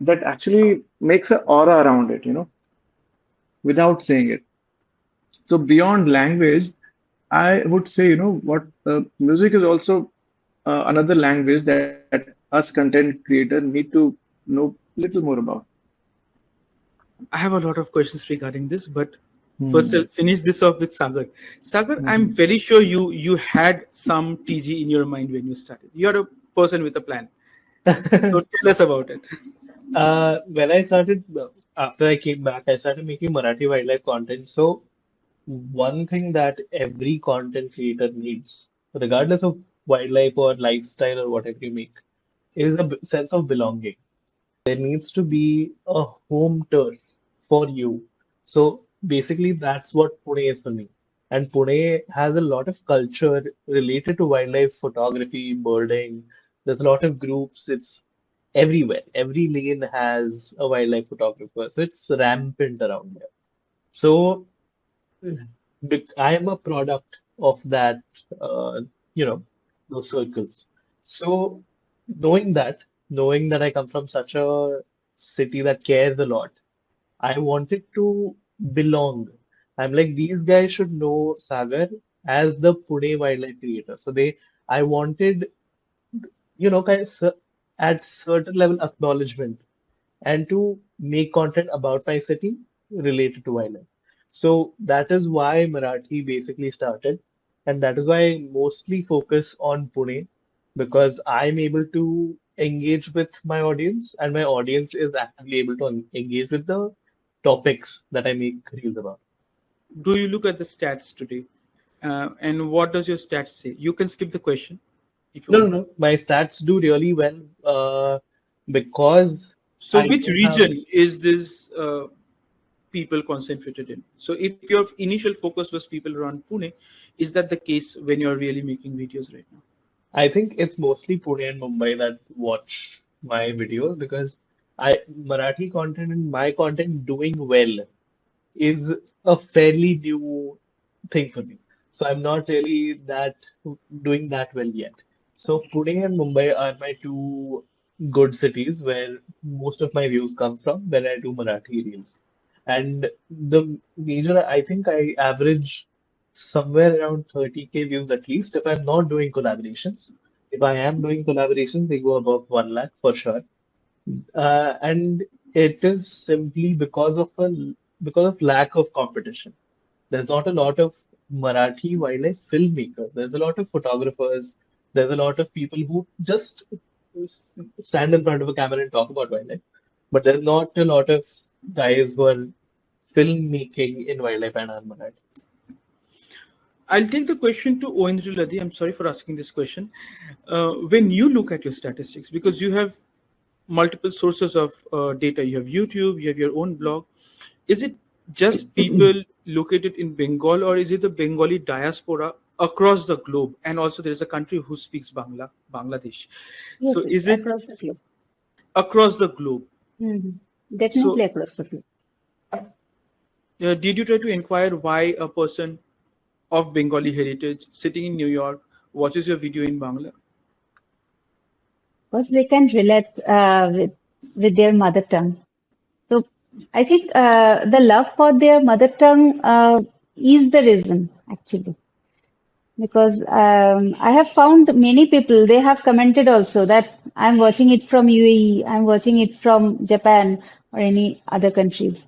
that actually makes an aura around it without saying it. So beyond language, I would say what music is also another language that us content creator need to know little more about. I have a lot of questions regarding this, but first Hmm. I'll finish this off with Sagar. Sagar, I'm Mhm. very sure you had some TG in your mind when you started. You're a person with a plan. So tell us about it. When I started, after I came back, I started making Marathi wildlife content. So, one thing that every content creator needs, regardless of wildlife or lifestyle or whatever you make, is a sense of belonging. There needs to be a home turf for you. So basically, that's what Pune is for me. And Pune has a lot of culture related to wildlife photography, birding. There's a lot of groups. It's everywhere. Every lane has a wildlife photographer. So it's rampant around here. So I am a product of that, uh, you know, those circles. So knowing that, knowing that I come from such a city that cares a lot, I wanted to belong. I'm like, these guys should know Sagar as the Pune wildlife creator. So I wanted kind of add certain level acknowledgement and to make content about my city related to wildlife. So that is why Marathi basically started, and that is why I mostly focus on Pune because I'm able to engage with my audience, and my audience is actively able to engage with the topics that I make reels about. Do you look at the stats today? And what does your stats say? You can skip the question if you No, no, want. no. My stats do really well because So, I which do have. region is this people concentrated in? So, if your initial focus was people around Pune, is that the case when you're really making videos right now? I think it's mostly Pune and Mumbai that watch my videos because I Marathi content and my content doing well is a fairly new thing for me. So I'm not really that doing that well yet. So Pune and Mumbai are my two good cities where most of my views come from when I do Marathi reels. And the major, I think I average somewhere around 30K views at least if I'm not doing collaborations. If I am doing collaborations, they go above 1 lakh for sure. And it is simply because of lack of competition. There's not a lot of Marathi wildlife filmmakers. There's a lot of photographers. There's a lot of people who just stand in front of a camera and talk about wildlife. But there's not a lot of guys who are filmmaking in wildlife and are Marathi. I'll take the question to Aindrila. I'm sorry for asking this question. When you look at your statistics, because you have multiple sources of data, you have YouTube, you have your own blog. Is it just people located in Bengal, or is it the Bengali diaspora across the globe? And also, there is a country who speaks Bangladesh. Yes, So, yes, is it across the globe. across the globe? Definitely So, across the globe. did you try to inquire why a person of Bengali heritage sitting in New York watches your video in Bangla? Because they can relate with their mother tongue. So I think the love for their mother tongue is the reason actually. Because I have found many people, they have commented also that I'm watching it from UAE, I'm watching it from Japan or any other countries,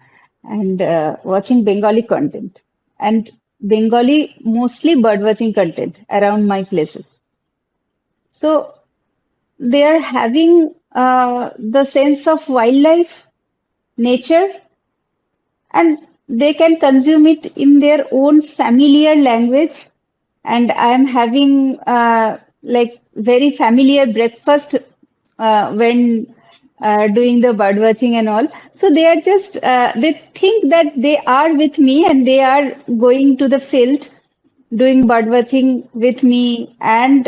and watching Bengali content. And Bengali, mostly bird watching content around my places. So they are having the sense of wildlife, nature, and they can consume it in their own familiar language. And I'm having like very familiar breakfast when doing the bird watching and all. So they are just they think that they are with me and they are going to the field doing bird watching with me and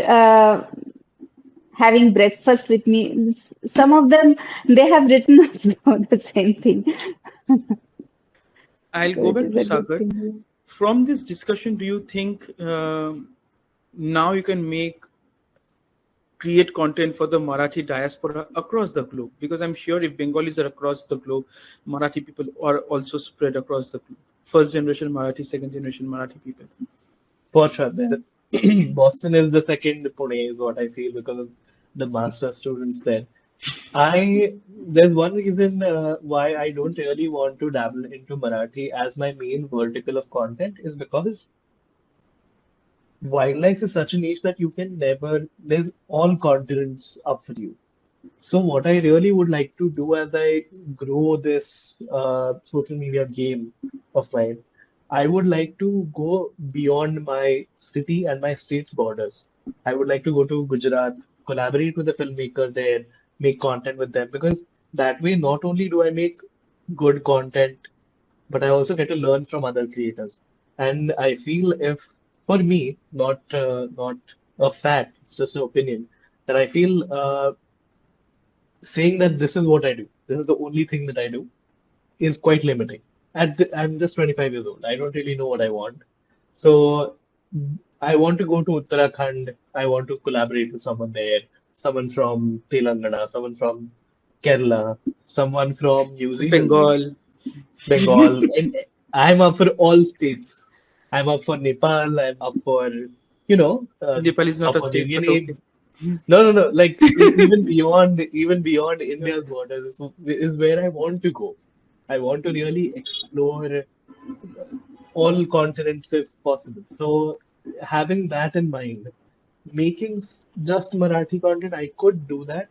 having breakfast with me. Some of them they have written also the same thing. I'll So go it back is to a good Sagar. thing. From this discussion, do you think now you can create content for the Marathi diaspora across the globe? Because I'm sure if Bengalis are across the globe, Marathi people are also spread across the globe. First generation Marathi, second generation Marathi people. For sure. Boston is the second Pune is what I feel because of the master students there. There's one reason why I don't really want to dabble into Marathi as my main vertical of content is because wildlife is such a niche that you can never, there's all continents up for you. So what I really would like to do as I grow this social media game of mine, I would like to go beyond my city and my state's borders. I would like to go to Gujarat, collaborate with the filmmaker there, make content with them because that way not only do I make good content, but I also get to learn from other creators. And I feel if for me, not a fact, it's just an opinion, that I feel saying that this is what I do, this is the only thing that I do, is quite limiting. I'm just 25 years old. I don't really know what I want. So I want to go to Uttarakhand. I want to collaborate with someone there, someone from Telangana, someone from Kerala, someone from New Zealand, Bengal. Bengal. And I'm up for all states. I'm up for Nepal. I'm up for, Nepal is not up a for New state, but Guinea. okay. No. Like even beyond India's borders is where I want to go. I want to really explore all continents if possible. So having that in mind, making just Marathi content, I could do that,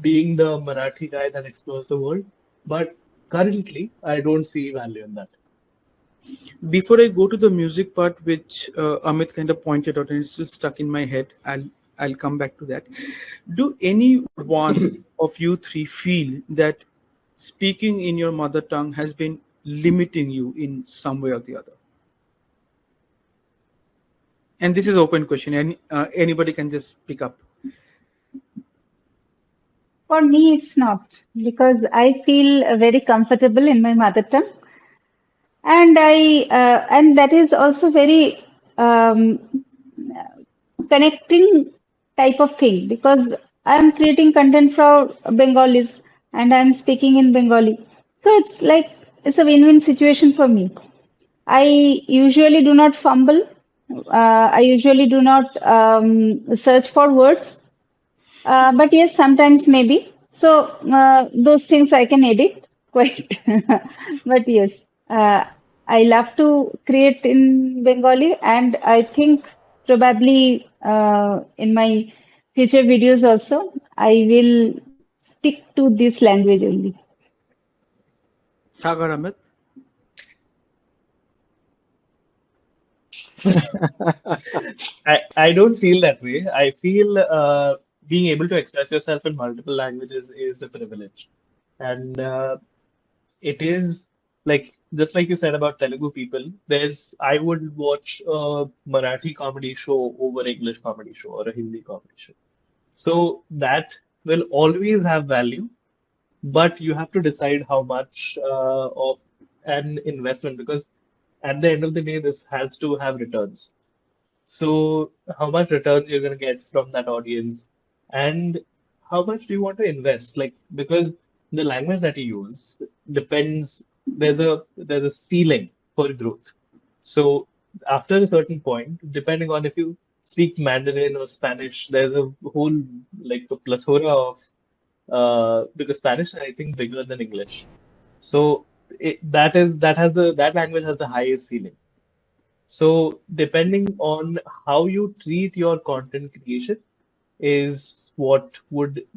being the Marathi guy that explores the world. But currently, I don't see value in that. Before I go to the music part, which Amit kind of pointed out, and it's still stuck in my head, I'll come back to that. Do any one of you three feel that speaking in your mother tongue has been limiting you in some way or the other? And this is an open question, and anybody can just pick up. For me, it's not, because I feel very comfortable in my mother tongue, and and that is also very um, connecting type of thing, because I'm creating content for Bengalis and I'm speaking in Bengali. So it's like it's a win-win situation for me. I usually do not fumble. I usually do not search for words. But yes, sometimes maybe. So those things I can edit quite. But yes, I love to create in Bengali, and I think probably in my future videos also, I will stick to this language only. Sagar, Amit? I don't feel that way. I feel being able to express yourself in multiple languages is a privilege. And it is like, just like you said about Telugu people, I would watch a Marathi comedy show over English comedy show or a Hindi comedy show. So that will always have value, but you have to decide how much of an investment, because at the end of the day, this has to have returns. So how much returns you're going to get from that audience, and how much do you want to invest? Like, because the language that you use depends, there's a ceiling for growth. So after a certain point, depending on if you speak Mandarin or Spanish, there's a whole, like, a plethora of because Spanish is, I think, bigger than English. So that language has the highest ceiling. So depending on how you treat your content creation is what would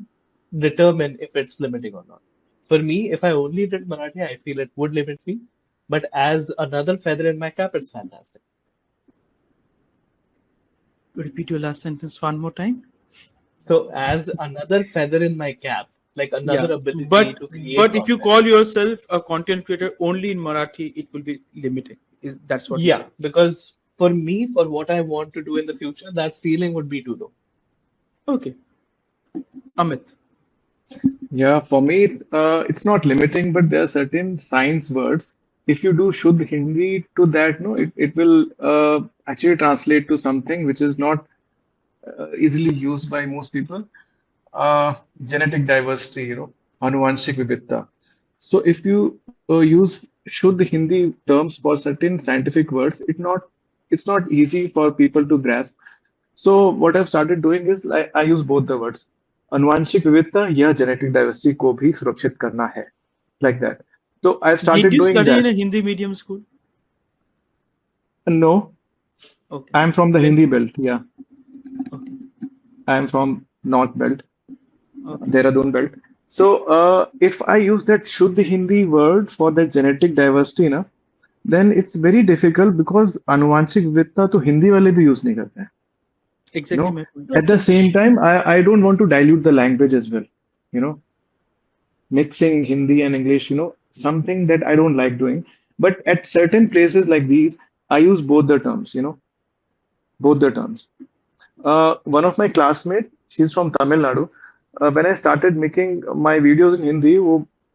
determine if it's limiting or not. For me, if I only did Marathi, I feel it would limit me. But as another feather in my cap, it's fantastic. Repeat your last sentence one more time. So as another feather in my cap, like Yeah, another ability but to create if you content. call yourself a content creator only in Marathi, it will be limiting. That's what you Yeah, say? because for me, for what I want to do in the future, that ceiling would be too low. Okay, Amit. Yeah, for me, it's not limiting, but there are certain science words. If you do Shuddh Hindi to that, no, it will actually translate to something which is not easily used by most people. Genetic diversity, Anuvanshik Vividta. So if you use Shuddh Hindi terms for certain scientific words, it's not easy for people to grasp. So what I've started doing is I use both the words. अनुवांशिक विविधता या genetic diversity को भी सुरक्षित करना है, like that. So I've Did started you doing study in that. a Hindi medium school? No, Okay. I'm from the Then- Hindi belt. Yeah, Okay. I'm from North belt, Okay. Dehradun belt. So if I use that Shuddh Hindi word for that genetic diversity, na, then it's very difficult because अनुवांशिक विविधता तो हिंदी वाले भी use नहीं करते हैं. Exactly my point. At the same time, I don't want to dilute the language as well. Mixing Hindi and English, something that I don't like doing. But at certain places like these, I use both the terms, both the terms. One of my classmates, she's from Tamil Nadu. When I started making my videos in Hindi,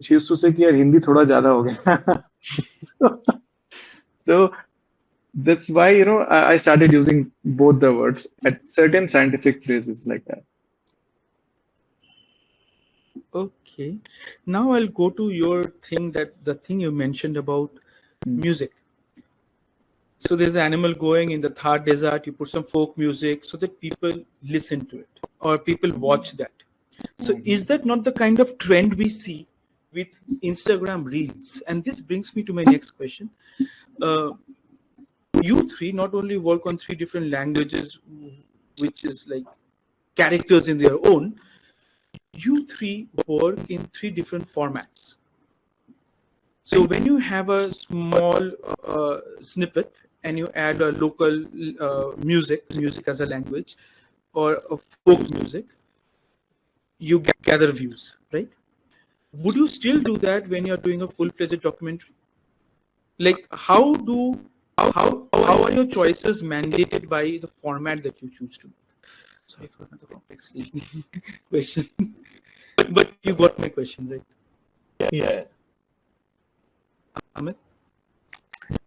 she used to say कि यार हिंदी थोड़ा ज़्यादा हो गया. So that's why, I started using both the words at certain scientific phrases like that. Okay. Now I'll go to your thing, that the thing you mentioned about music. So there's an animal going in the Thar desert. You put some folk music so that people listen to it or people watch that. So is that not the kind of trend we see with Instagram Reels? And this brings me to my next question. You three not only work on 3 different languages, which is like characters in their own, you three work in 3 different formats. So when you have a small snippet and you add a local music as a language or a folk music, you gather views, right? Would you still do that when you're doing a full-fledged documentary? Like how are your choices mandated by the format that you choose to? Sorry for another complex question, but you got my question, right? Yeah. Amit?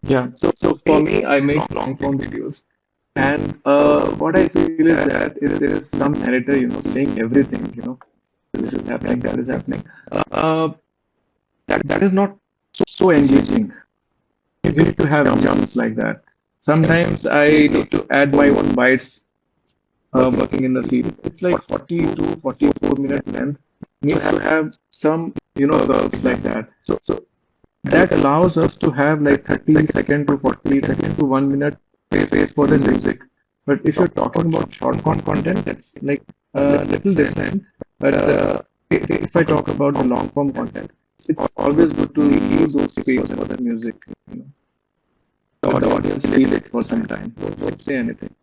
Yeah. So for me, I make long form videos, and what I feel is that if there is some editor, saying everything, this is happening, that is happening, that is not so engaging. You need to have jumps like that. Sometimes I need to add my own bites working in the field. It's like 40 to 44-minute length. Needs to have some, curves like that. So that allows us to have like 30 second to 40 second to 1 minute space for the music. But if you're talking about short form content, that's like a little different. But if I talk about the long form content, it's always good to use those space for the music. The audience feel it for some time. Don't say anything.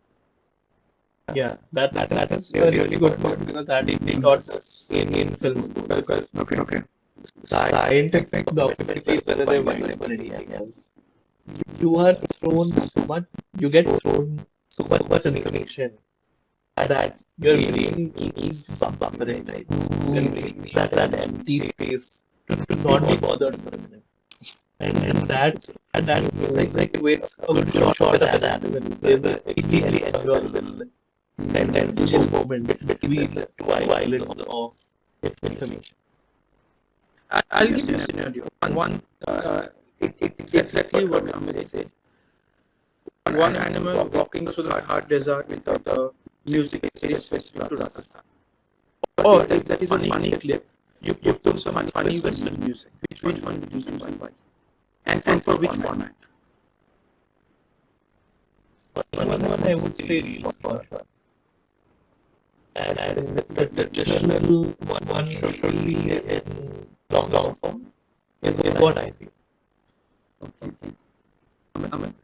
Yeah, that is a really good point because that we got this in film because Okay. scientific documentaries whether they viable in areas. You are thrown so much, you get thrown so much information that your brain needs buffering, right? Your brain needs that empty space to not be bothered for a minute. And that like with a good shot with an animal is an extremely enjoyable and engaging moment between two islands of information. I'll give you a scenario. One, it's exactly what Amit said. One animal walking through the hard desert without the music very specific to Rajasthan. Or if that is a funny clip, you put some funny Western music. Which one would you choose and why? And for which format? One I would say real for sure. And the traditional one should be in long form is what I feel. Okay. Amit.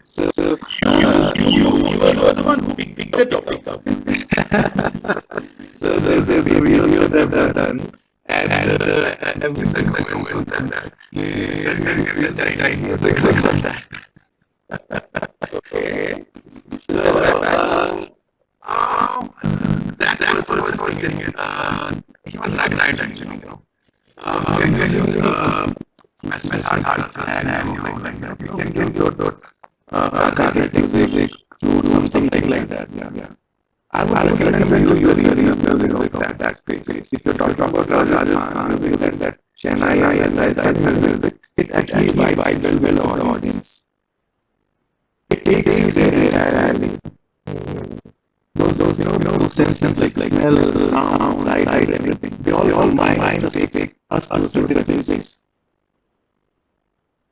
So You are the one who picked the topic up. So there's a video that I've done, and every segment comment on that. Click on that. Okay. So that was getting it. He was right actually, message hard and you can give your carpet music, flute, something like that. Yeah. I would recommend you music of that space. If you're talking about Rajasthan music, that Chennai and Rajasthan music, it actually vibes well on the audience. It takes you there entirely. Those senses like smell, sound, sight, everything. They all mind take us to different places.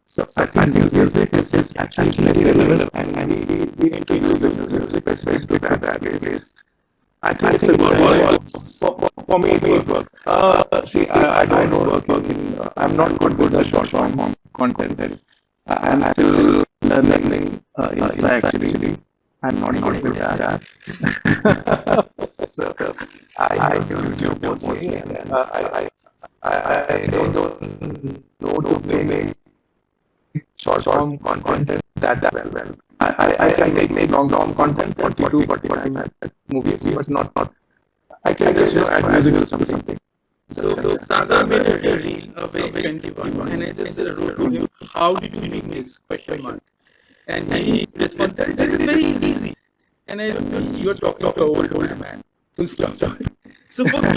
So I think music is actually very relevant, and we need to use the music especially to that place. I think it's for me it will work. See, I don't work in. I'm not good with the short form content. I'm still learning Insta actually. I'm not good with that. So I use YouTube mostly, and I don't know to make short form content that well. I can make long content, 42, 45 minute movies, but not. I can just add music or something. So Sagar made a reel, a very 21, and I just wrote to him, how did you make this? Question mark. And he responded, this is very easy. And I wrote, you are talking to an old man. Full stop. So for me,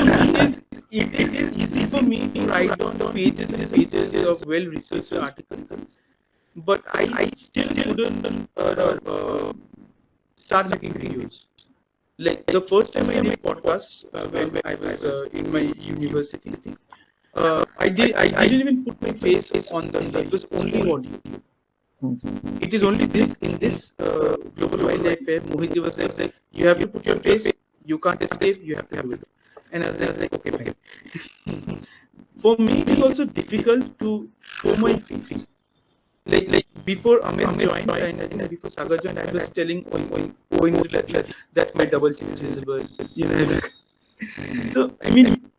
it is easy for me to write down pages and pages of well-researched articles. but I still couldn't start making videos. Like the first time I did podcasts when I was in my university, I didn't even put my face on them. It was only audio. It is only this in this global wildlife fair. Mohit was like, you have to put your face. You can't escape. You have to do it. And I was like, okay, fine. For me, it is also difficult to show my face. Like before Amit joined, and I think before Sagar joined, I was telling Aindrila that my double chin is visible. So I mean,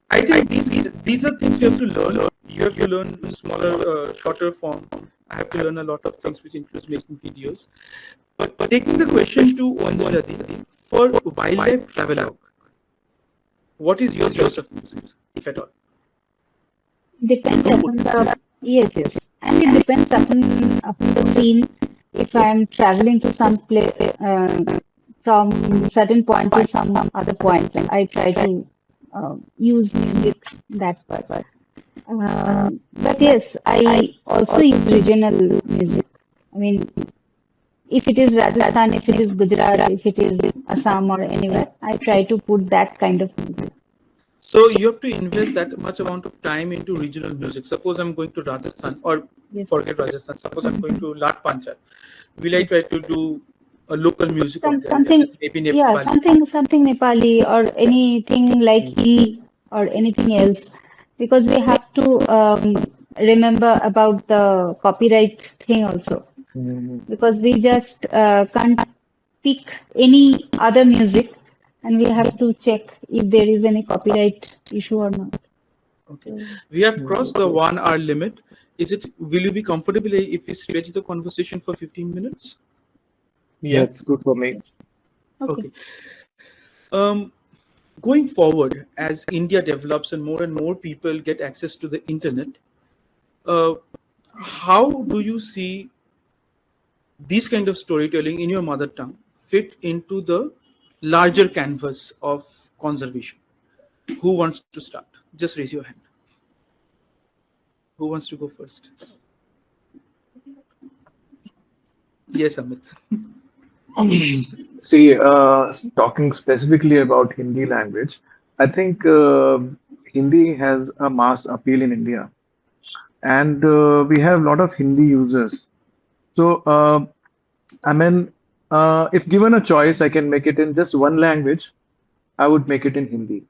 I think these are things you have to learn. You have to learn smaller, shorter form. I have to learn a lot of things, which includes making videos. But taking the question to Aindrila, for wildlife traveler, what is your choice of music, if at all? Depends upon the yes, and it depends upon the scene. If I'm traveling to some place from certain point to some other point, I try to use music that part. But yes, I also use regional music. I mean, if it is Rajasthan, if it is Gujarat, if it is Assam or anywhere, I try to put that kind of music. So you have to invest that much amount of time into regional music. Suppose I'm going to Rajasthan, or Yes. forget Rajasthan. Suppose I'm going to Lat Panchar. Will I try to do a local music of that, Something, which is maybe yeah, Nepali? something Nepali or anything like E or anything else, because we have to remember about the copyright thing also, because we just can't pick any other music, and we have to check if there is any copyright issue or not. Okay, we have crossed the 1 hour limit. Will you be comfortable if we stretch the conversation for 15 minutes? Yeah. That's good for me. Okay. Okay. Going forward, as India develops and more people get access to the internet, how do you see this kind of storytelling in your mother tongue fit into the larger canvas of conservation? Who wants to start? Just raise your hand. Who wants to go first? Yes, Amit. See, talking specifically about Hindi language, I think Hindi has a mass appeal in India, and we have a lot of Hindi users. So, I mean, if given a choice, I can make it in just one language. I would make it in Hindi.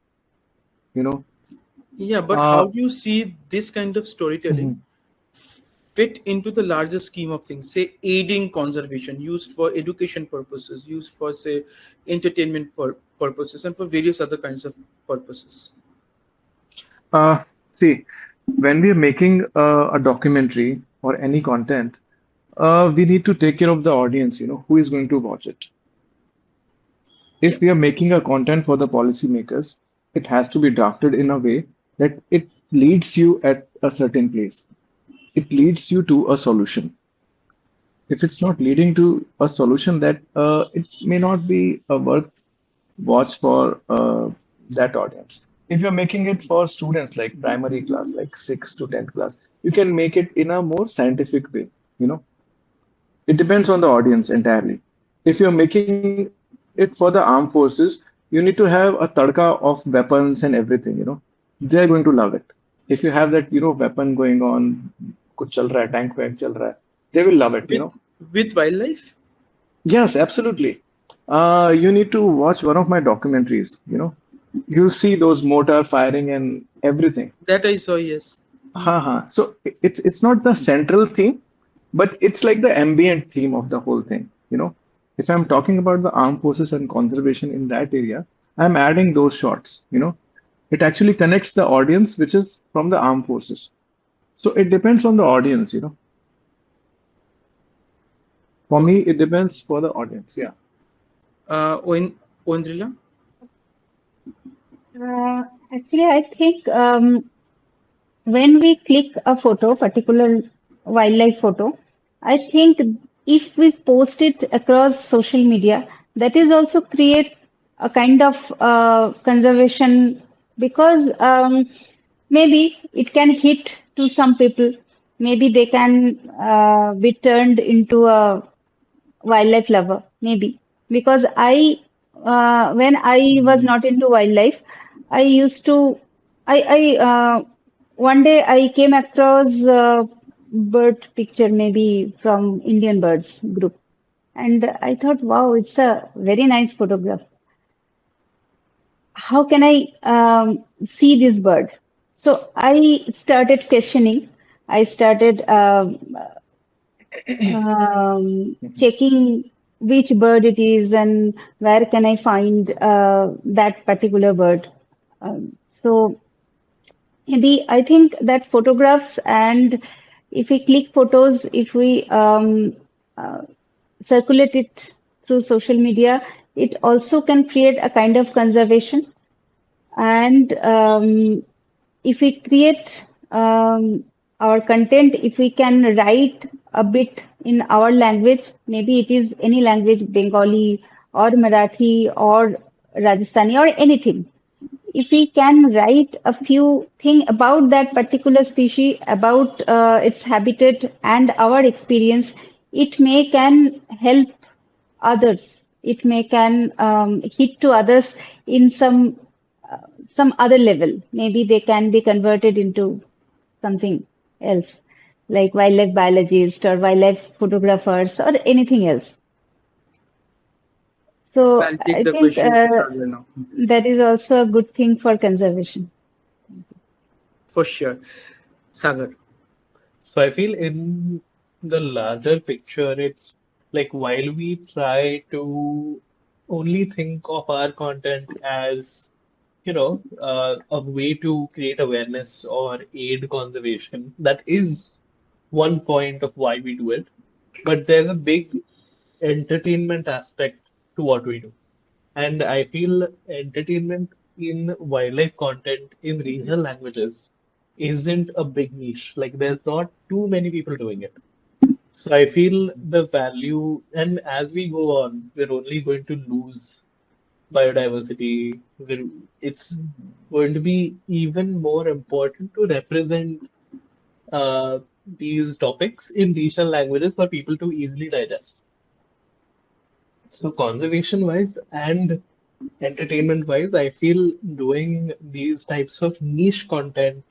You know, Yeah, but uh, how do you see this kind of storytelling fit into the larger scheme of things? Say, aiding conservation, used for education purposes, used for, say, entertainment purposes, and for various other kinds of purposes. see, when we are making a documentary or any content, we need to take care of the audience, who is going to watch it. Yeah. If we are making a content for the policymakers, it has to be drafted in a way that it leads you at a certain place. It leads you to a solution. If it's not leading to a solution, that it may not be a worth watch for that audience. If you're making it for students like primary class, like 6th to 10th class, you can make it in a more scientific way. You know, it depends on the audience entirely. If you're making it for the armed forces, you need to have a tadka of weapons and everything. They're going to love it. If you have that, weapon going on, kuch chal raha hai, tank wag chal raha hai, they will love it. With wildlife? Yes, absolutely. You need to watch one of my documentaries. You'll see those mortar firing and everything. That I saw, yes. So it's not the central theme, but it's like the ambient theme of the whole thing. If I'm talking about the armed forces and conservation in that area, I'm adding those shots. It actually connects the audience, which is from the armed forces. So it depends on the audience. For me, it depends for the audience. Yeah. Aindrila? Actually, I think when we click a photo, particular wildlife photo, I think if we post it across social media, that is also create a kind of because maybe it can hit to some people, maybe they can be turned into a wildlife lover, maybe. Because when I was not into wildlife, I used to, one day I came across a bird picture, maybe from Indian Birds group. And I thought, wow, it's a very nice photograph. How can I see this bird? So I started questioning. I started checking which bird it is and where can I find that particular bird. So maybe I think that photographs, and if we click photos, if we circulate it through social media, it also can create a kind of conservation. And if we create our content, if we can write a bit in our language, maybe it is any language, Bengali or Marathi or Rajasthani or anything. If we can write a few things about that particular species, about its habitat and our experience, it may can help others. It may can hit to others in some other level. Maybe they can be converted into something else, like wildlife biologists or wildlife photographers or anything else. So I'll take I the think question from Sagar now. that is also a good thing for conservation. For sure. Sagar. So I feel in the larger picture, it's like while we try to only think of our content as, a way to create awareness or aid conservation, that is one point of why we do it. But there's a big entertainment aspect to what we do. And I feel entertainment in wildlife content in regional languages isn't a big niche. Like there's not too many people doing it. So I feel the value, and as we go on, we're only going to lose biodiversity. It's going to be even more important to represent these topics in regional languages for people to easily digest. So conservation wise and entertainment wise, I feel doing these types of niche content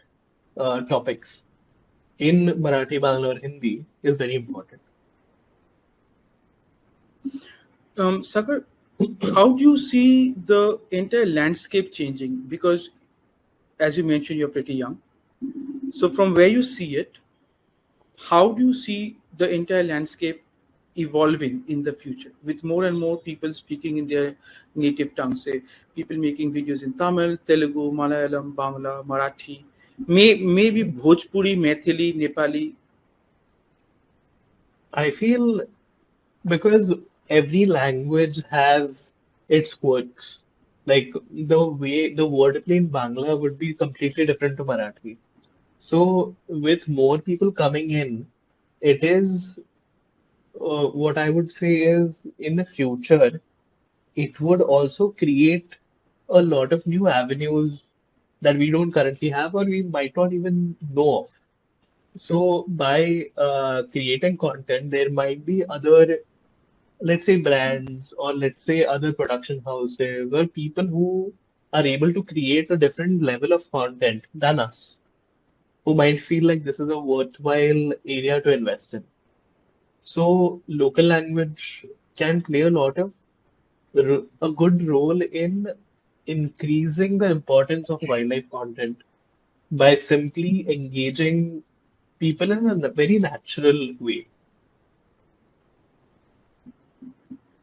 topics in Marathi, Bangla, or Hindi is very important. Sagar, how do you see the entire landscape changing? Because, as you mentioned, you're pretty young. So, from where you see it, how do you see the entire landscape evolving in the future with more and more people speaking in their native tongue? Say, people making videos in Tamil, Telugu, Malayalam, Bangla, Marathi, maybe Bhojpuri, Maithili, Nepali. I feel because every language has its quirks. Like the way the wordplay in Bangla would be completely different to Marathi. So with more people coming in, it is what I would say is in the future, it would also create a lot of new avenues that we don't currently have or we might not even know of. So by creating content, there might be other, let's say, brands or let's say other production houses or people who are able to create a different level of content than us, who might feel like this is a worthwhile area to invest in. So local language can play a lot of a good role in increasing the importance of wildlife content by simply engaging people in a very natural way,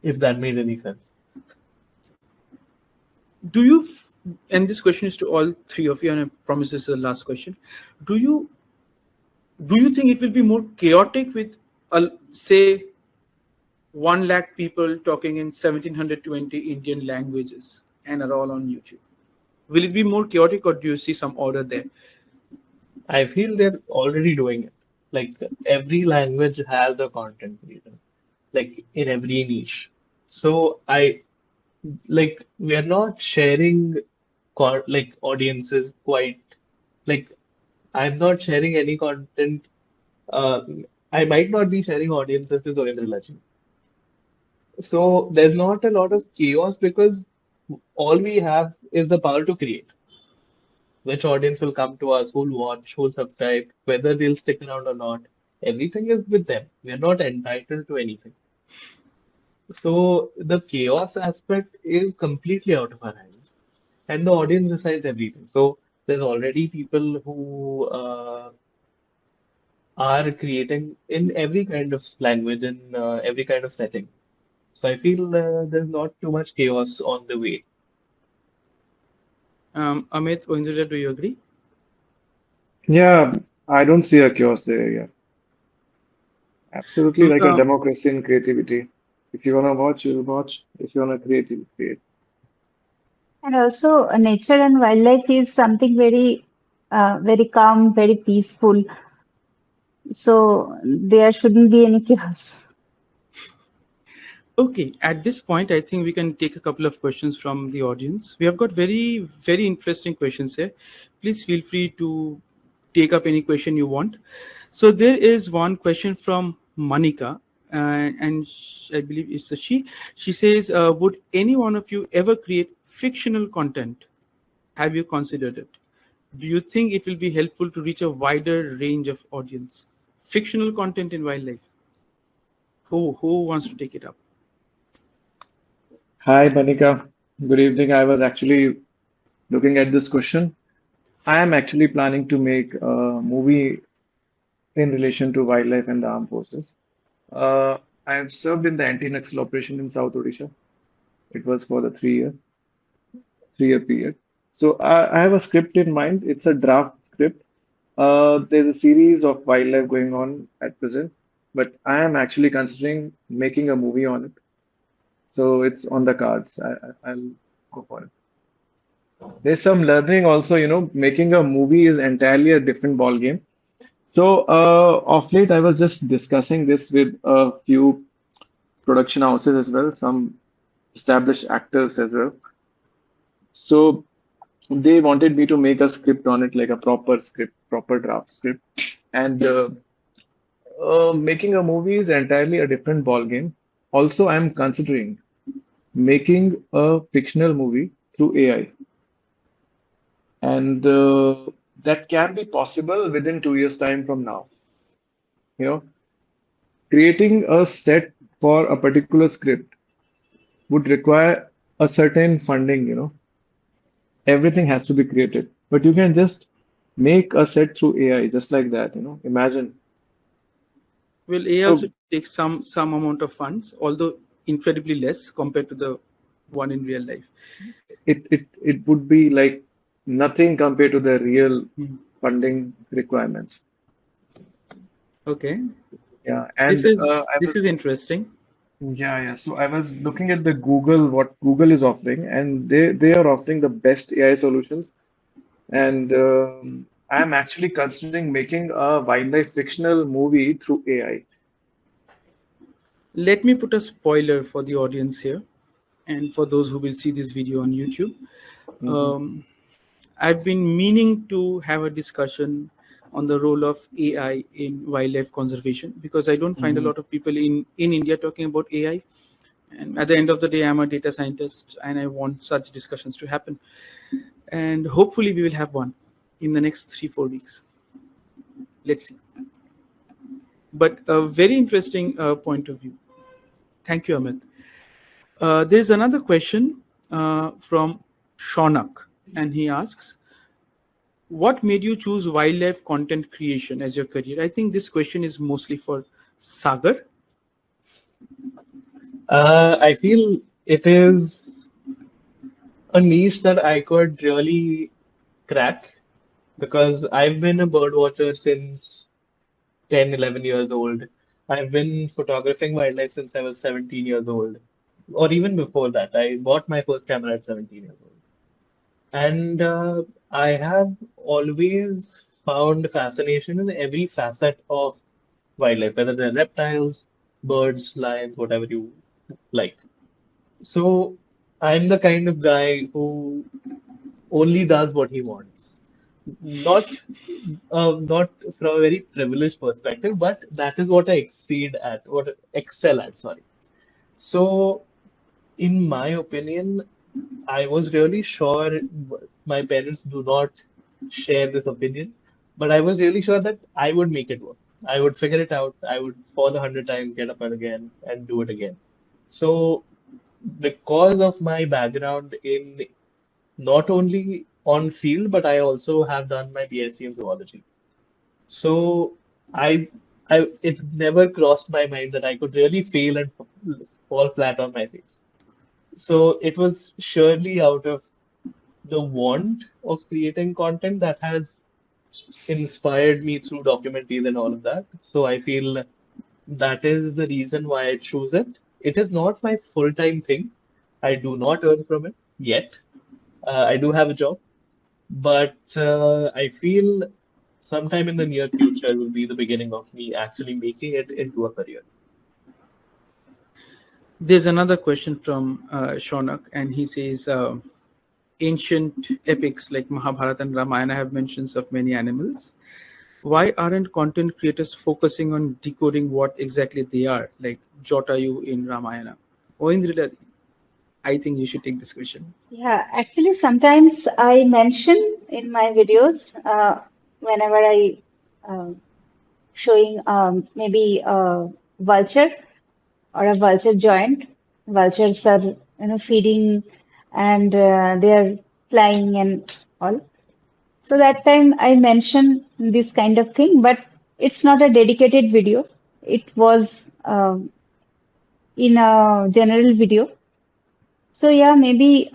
if that made any sense. Do you, and this question is to all three of you, and I promise this is the last question. Do you think it will be more chaotic with, say, 1 lakh people talking in 1720 Indian languages and are all on YouTube? Will it be more chaotic, or do you see some order there? I feel they're already doing it. Like every language has a content creator, like in every niche. So I like we're not sharing audiences quite like I'm not sharing any content Uh, I might not be sharing audiences with Aindrila. So there's not a lot of chaos because all we have is the power to create. Which audience will come to us, who'll watch, who'll subscribe, whether they'll stick around or not. Everything is with them. We're not entitled to anything. So the chaos aspect is completely out of our hands, and the audience decides everything. So there's already people who are creating in every kind of language and every kind of setting. So I feel there's not too much chaos on the way. Amit, Oindrila, do you agree? Yeah, I don't see a chaos there. Yeah, absolutely Mm, like a democracy in creativity. If you wanna watch, you'll watch. If you wanna create, you'll create. And also, nature and wildlife is something very calm, very peaceful. So there shouldn't be any chaos. Okay, at this point, I think we can take a couple of questions from the audience. We have got very, very interesting questions here. Please feel free to take up any question you want. So there is one question from Manika, I believe it's a she. She says, "Would any one of you ever create fictional content? Have you considered it? Do you think it will be helpful to reach a wider range of audience? Fictional content in wildlife. Who wants to take it up?" Hi, Banika. Good evening. I was actually looking at this question. I am actually planning to make a movie in relation to wildlife and the armed forces. Uh, I have served in the anti-Naxal operation in South Odisha. It was for the 3-year period. So I have a script in mind. It's a draft script. There's a series of wildlife going on at present, but I am actually considering making a movie on it. So it's on the cards. I'll go for it. There's some learning also, making a movie is entirely a different ball game. So of late, I was just discussing this with a few production houses as well, some established actors as well. So they wanted me to make a script on it, like a proper script, proper draft script. And making a movie is entirely a different ball game. Also, I'm considering making a fictional movie through AI, and that can be possible within 2 years' time from now. You know, creating a set for a particular script would require a certain funding, everything has to be created. But you can just make a set through AI just like that, imagine. Well, AI So also takes some amount of funds, although incredibly less compared to the one in real life. it would be like nothing compared to the real Hmm. funding requirements. Okay, Yeah, this and is this is interesting. yeah. So I was looking at the Google, what Google is offering, and they are offering the best AI solutions. And I'm actually considering making a wildlife fictional movie through AI. Let me put a spoiler for the audience here, and for those who will see this video on YouTube. Hmm. Um, I've been meaning to have a discussion on the role of AI in wildlife conservation because I don't find a Hmm. lot of people in India talking about AI. And at the end of the day, I'm a data scientist and I want such discussions to happen. And hopefully, we will have one in the next 3-4 weeks. Let's see. But a very interesting point of view. Thank you, Amit. There's another question from Shonak, and he asks, "What made you choose wildlife content creation as your career?" I think this question is mostly for Sagar. I feel it is a niche that I could really crack because I've been a bird watcher since 10, 11 years old. I've been photographing wildlife since I was 17 years old, or even before that. I bought my first camera at 17 years old. And I have always found fascination in every facet of wildlife, whether they're reptiles, birds, lions, whatever you like. So I'm the kind of guy who only does what he wants. not from a very privileged perspective, but that is what I exceed at, what I excel at, sorry. So, in my opinion, I was really sure my parents do not share this opinion, but I was really sure that I would make it work. I would figure it out. I would fall 100 times, get up again, and do it again. So, because of my background in not only on field, but I also have done my BSc in zoology. So I, it never crossed my mind that I could really fail and fall flat on my face. So it was surely out of the want of creating content that has inspired me through documentaries and all of that. So I feel that is the reason why I choose it. It is not my full-time thing. I do not earn from it yet. I do have a job, but I feel sometime in the near future will be the beginning of me actually making it into a career. There's another question from Shaunak, and he says ancient epics like Mahabharata and Ramayana have mentions of many animals. Why aren't content creators focusing on decoding what exactly they are, like Jotayu in Ramayana? Aindrila, I think you should take this question. Yeah, actually, sometimes I mention in my videos whenever I showing maybe a vulture or a vulture joint. Vultures are, feeding and they're flying and all. So that time I mention this kind of thing, but it's not a dedicated video. It was in a general video. So yeah, maybe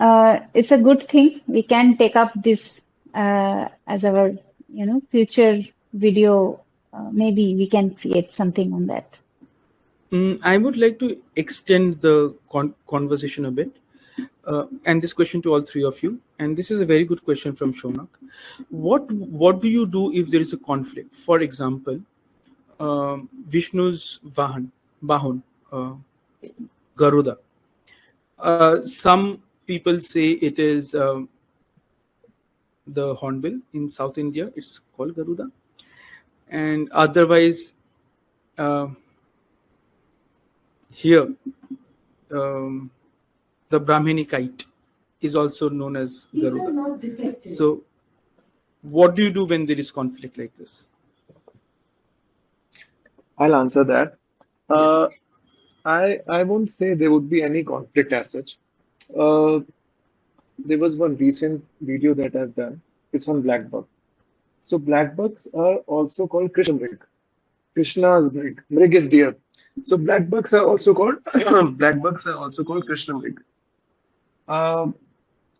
it's a good thing. We can take up this as our, future video. Maybe we can create something on that. I would like to extend the conversation a bit. And this question to all three of you. And this is a very good question from Shonak. What do you do if there is a conflict? For example, Vishnu's Bahun, Garuda. Some people say it is the hornbill in South India. It's called Garuda. And otherwise, here, the Brahmini kite is also known as Garuda. So, what do you do when there is conflict like this? I'll answer that. Yes. I won't say there would be any conflict as such. Uh, there was one recent video that I've done. It's on black buck. So black bucks are also called Krishna mrig. Krishna's mrig. Mrig is deer. So black bucks are also called black bucks are also called Krishna mrig. Um,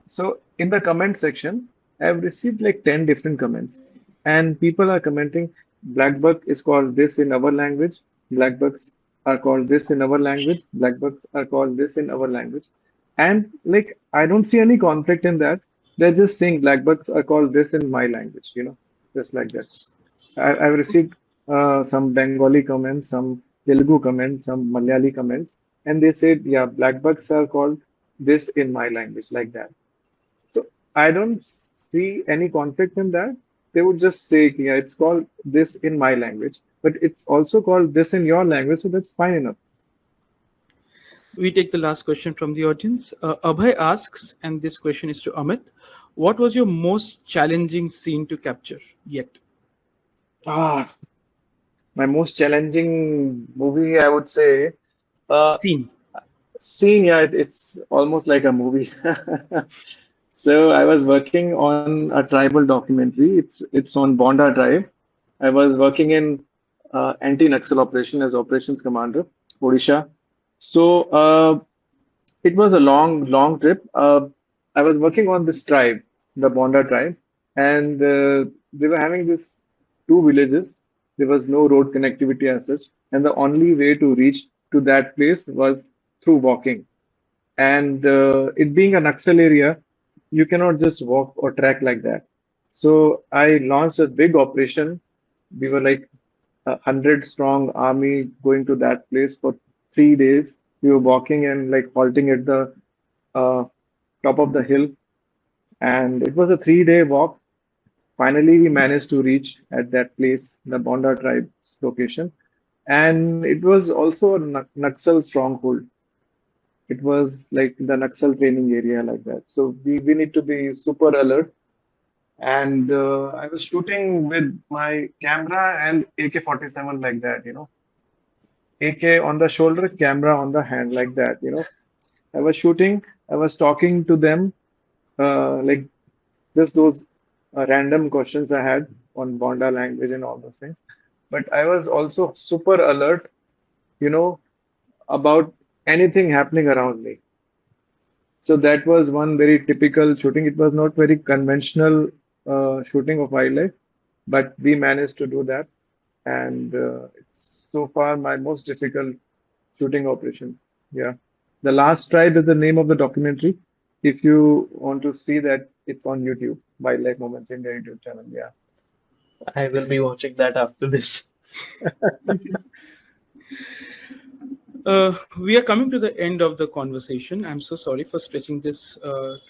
so in the comment section, I've received like 10 different comments, and people are commenting, black buck is called this in our language, black bucks are called this in our language, black bucks are called this in our language. And like I don't see any conflict in that. They're just saying black bucks are called this in my language, just like that. I've received some Bengali comments, some Telugu comments, some Malayali comments, and they said, yeah, black bucks are called this in my language, like that. So I don't see any conflict in that. They would just say, yeah, it's called this in my language, but it's also called this in your language, so that's fine enough. We take the last question from the audience. Abhay asks, and this question is to Amit, what was your most challenging scene to capture yet? Ah, my most challenging movie, I would say, uh, Scene. seeing, yeah, it's almost like a movie. So I was working on a tribal documentary. It's on Bonda tribe. I was working in anti-Naxal operation as operations commander, Odisha. So it was a long trip. I was working on this tribe, the Bonda tribe, and they were having this two villages. There was no road connectivity as such, and the only way to reach to that place was through walking. And it being a Naxal area, you cannot just walk or track like that. So I launched a big operation. We were like 100 strong army going to that place for 3 days. We were walking and like halting at the uh, top of the hill, and it was a 3 day walk. Finally, we managed to reach at that place, the Bonda tribe's location. And it was also a Naxal stronghold. It was like the Naxal training area, like that. So we need to be super alert. And I was shooting with my camera and AK-47 like that. AK on the shoulder, camera on the hand like that. I was shooting, I was talking to them, like just those random questions I had on Bonda language and all those things. But I was also super alert, you know, about anything happening around me. So that was one very typical shooting. It was not very conventional shooting of wildlife, but we managed to do that. And it's so far my most difficult shooting operation. Yeah. The Last Tribe is the name of the documentary. If you want to see that, it's on YouTube, Wildlife Moments India YouTube channel. Yeah. I will be watching that after this. We are coming to the end of the conversation. I'm so sorry for stretching this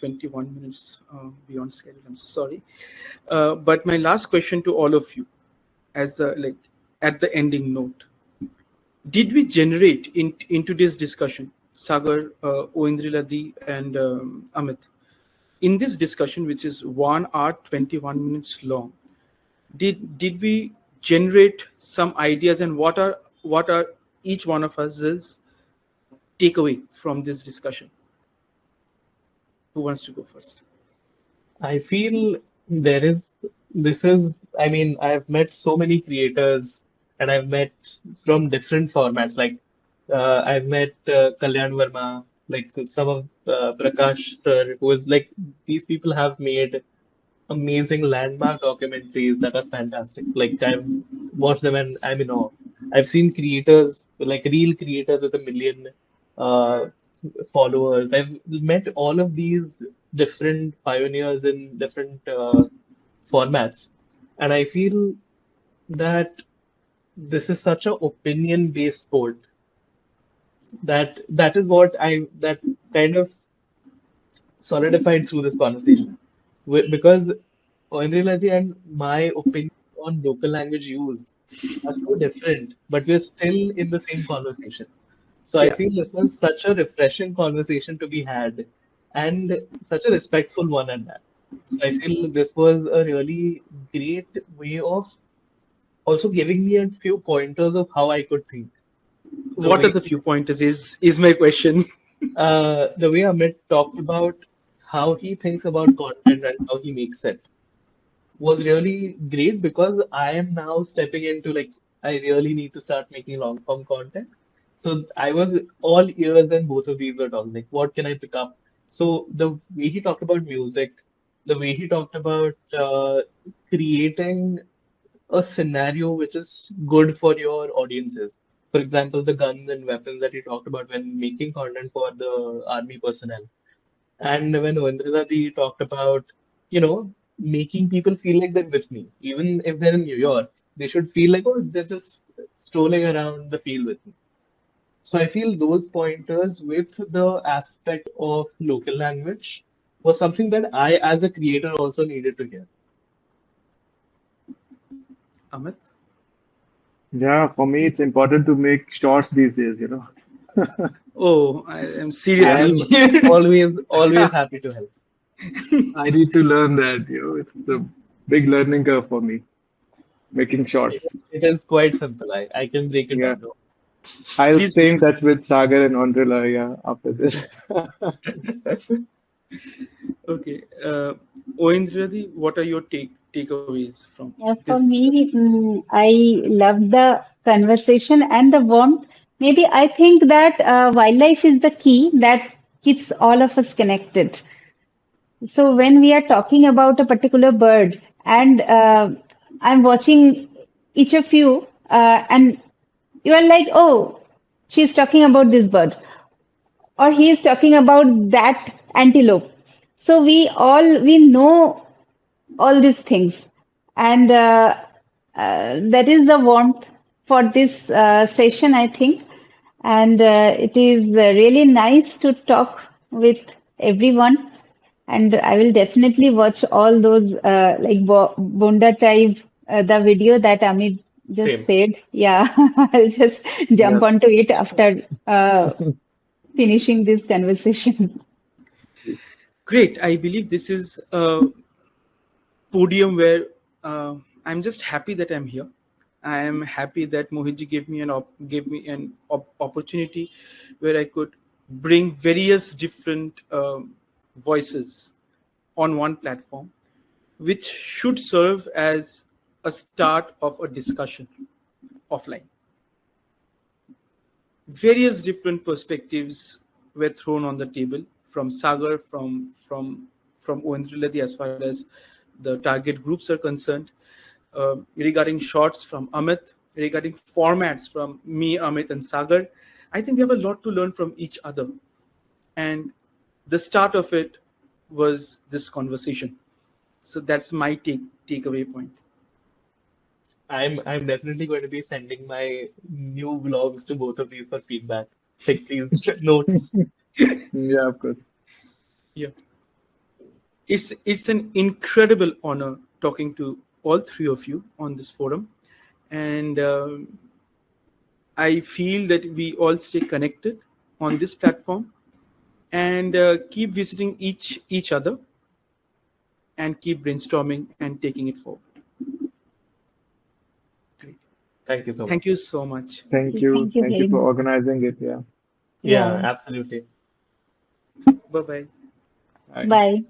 21 minutes beyond schedule. I'm so sorry. But my last question to all of you, as at the ending note, did we generate into this discussion, Sagar, Aindrila, and Amit, in this discussion, which is 1 hour 21 minutes long, did we generate some ideas, and what are each one of us's takeaway from this discussion? Who wants to go first? I feel I mean, I've met so many creators and I've met from different formats. Like, I've met Kalyan Verma, like some of Prakash, sir, who is like, these people have made amazing landmark documentaries that are fantastic. Like, I've watched them and I'm in awe. I've seen creators, like real creators with 1 million uh, followers. I've met all of these different pioneers in different formats, and I feel that this is such an opinion-based sport that is what that kind of solidified through this conversation. Because Oindrilati and my opinion on local language use are so different, but we're still in the same conversation. So I Yeah. feel this was such a refreshing conversation to be had and such a respectful one at that. So I feel this was a really great way of also giving me a few pointers of how I could think. The What are way the few pointers is my question. the way Amit talked about how he thinks about content and how he makes it was really great because I am now stepping into like I really need to start making long form content. So I was all ears when both of these were talking. Like, what can I pick up? So the way he talked about music, the way he talked about creating a scenario which is good for your audiences. For example, the guns and weapons that he talked about when making content for the army personnel. And when Vendradadi talked about, making people feel like they're with me, even if they're in New York, they should feel like, oh, they're just strolling around the field with me. So I feel those pointers with the aspect of local language was something that I, as a creator, also needed to hear. Amit? Yeah, for me, it's important to make shorts these days. Oh, I am I seriously. am always happy to help. I need to learn that. It's a big learning curve for me, making It, shorts. it is quite simple. I can break it Yeah. down. I'll Please stay do. in touch with Sagar and Andrila, yeah, after this. Okay. Oindradi, what are your takeaways from For this discussion? me, I love the conversation and the warmth. Maybe I think that wildlife is the key that keeps all of us connected. So when we are talking about a particular bird, and I'm watching each of you, and you are like, oh, she's talking about this bird, or he is talking about that antelope. So we know all these things, and that is the warmth for this session, I think. And it is really nice to talk with everyone. And I will definitely watch all those like Bonda type, the video that Amit just Same. said. Yeah, I'll just Yeah. jump onto it after finishing this conversation. Great. I believe this is a podium where I'm just happy that I'm here. I am happy that Mohitji gave me an opportunity where I could bring various different voices on one platform, which should serve as a start of a discussion offline. Various different perspectives were thrown on the table from Sagar, from Aindrila as far as the target groups are concerned, regarding shorts from Amit, regarding formats from me, Amit, and Sagar. I think we have a lot to learn from each other, and the start of it was this conversation. So that's my takeaway point. I'm definitely going to be sending my new vlogs to both of these for feedback. Like, please, notes. Yeah, of course. Yeah. It's an incredible honor talking to all three of you on this forum, and I feel that we all stay connected on this platform and keep visiting each other and keep brainstorming and taking it forward. Great. Thank you so Thank much. you so much. Thank you. Thank you Thank you very for much. organizing it. Yeah. Yeah, Yeah. absolutely. Bye bye. Bye. Bye.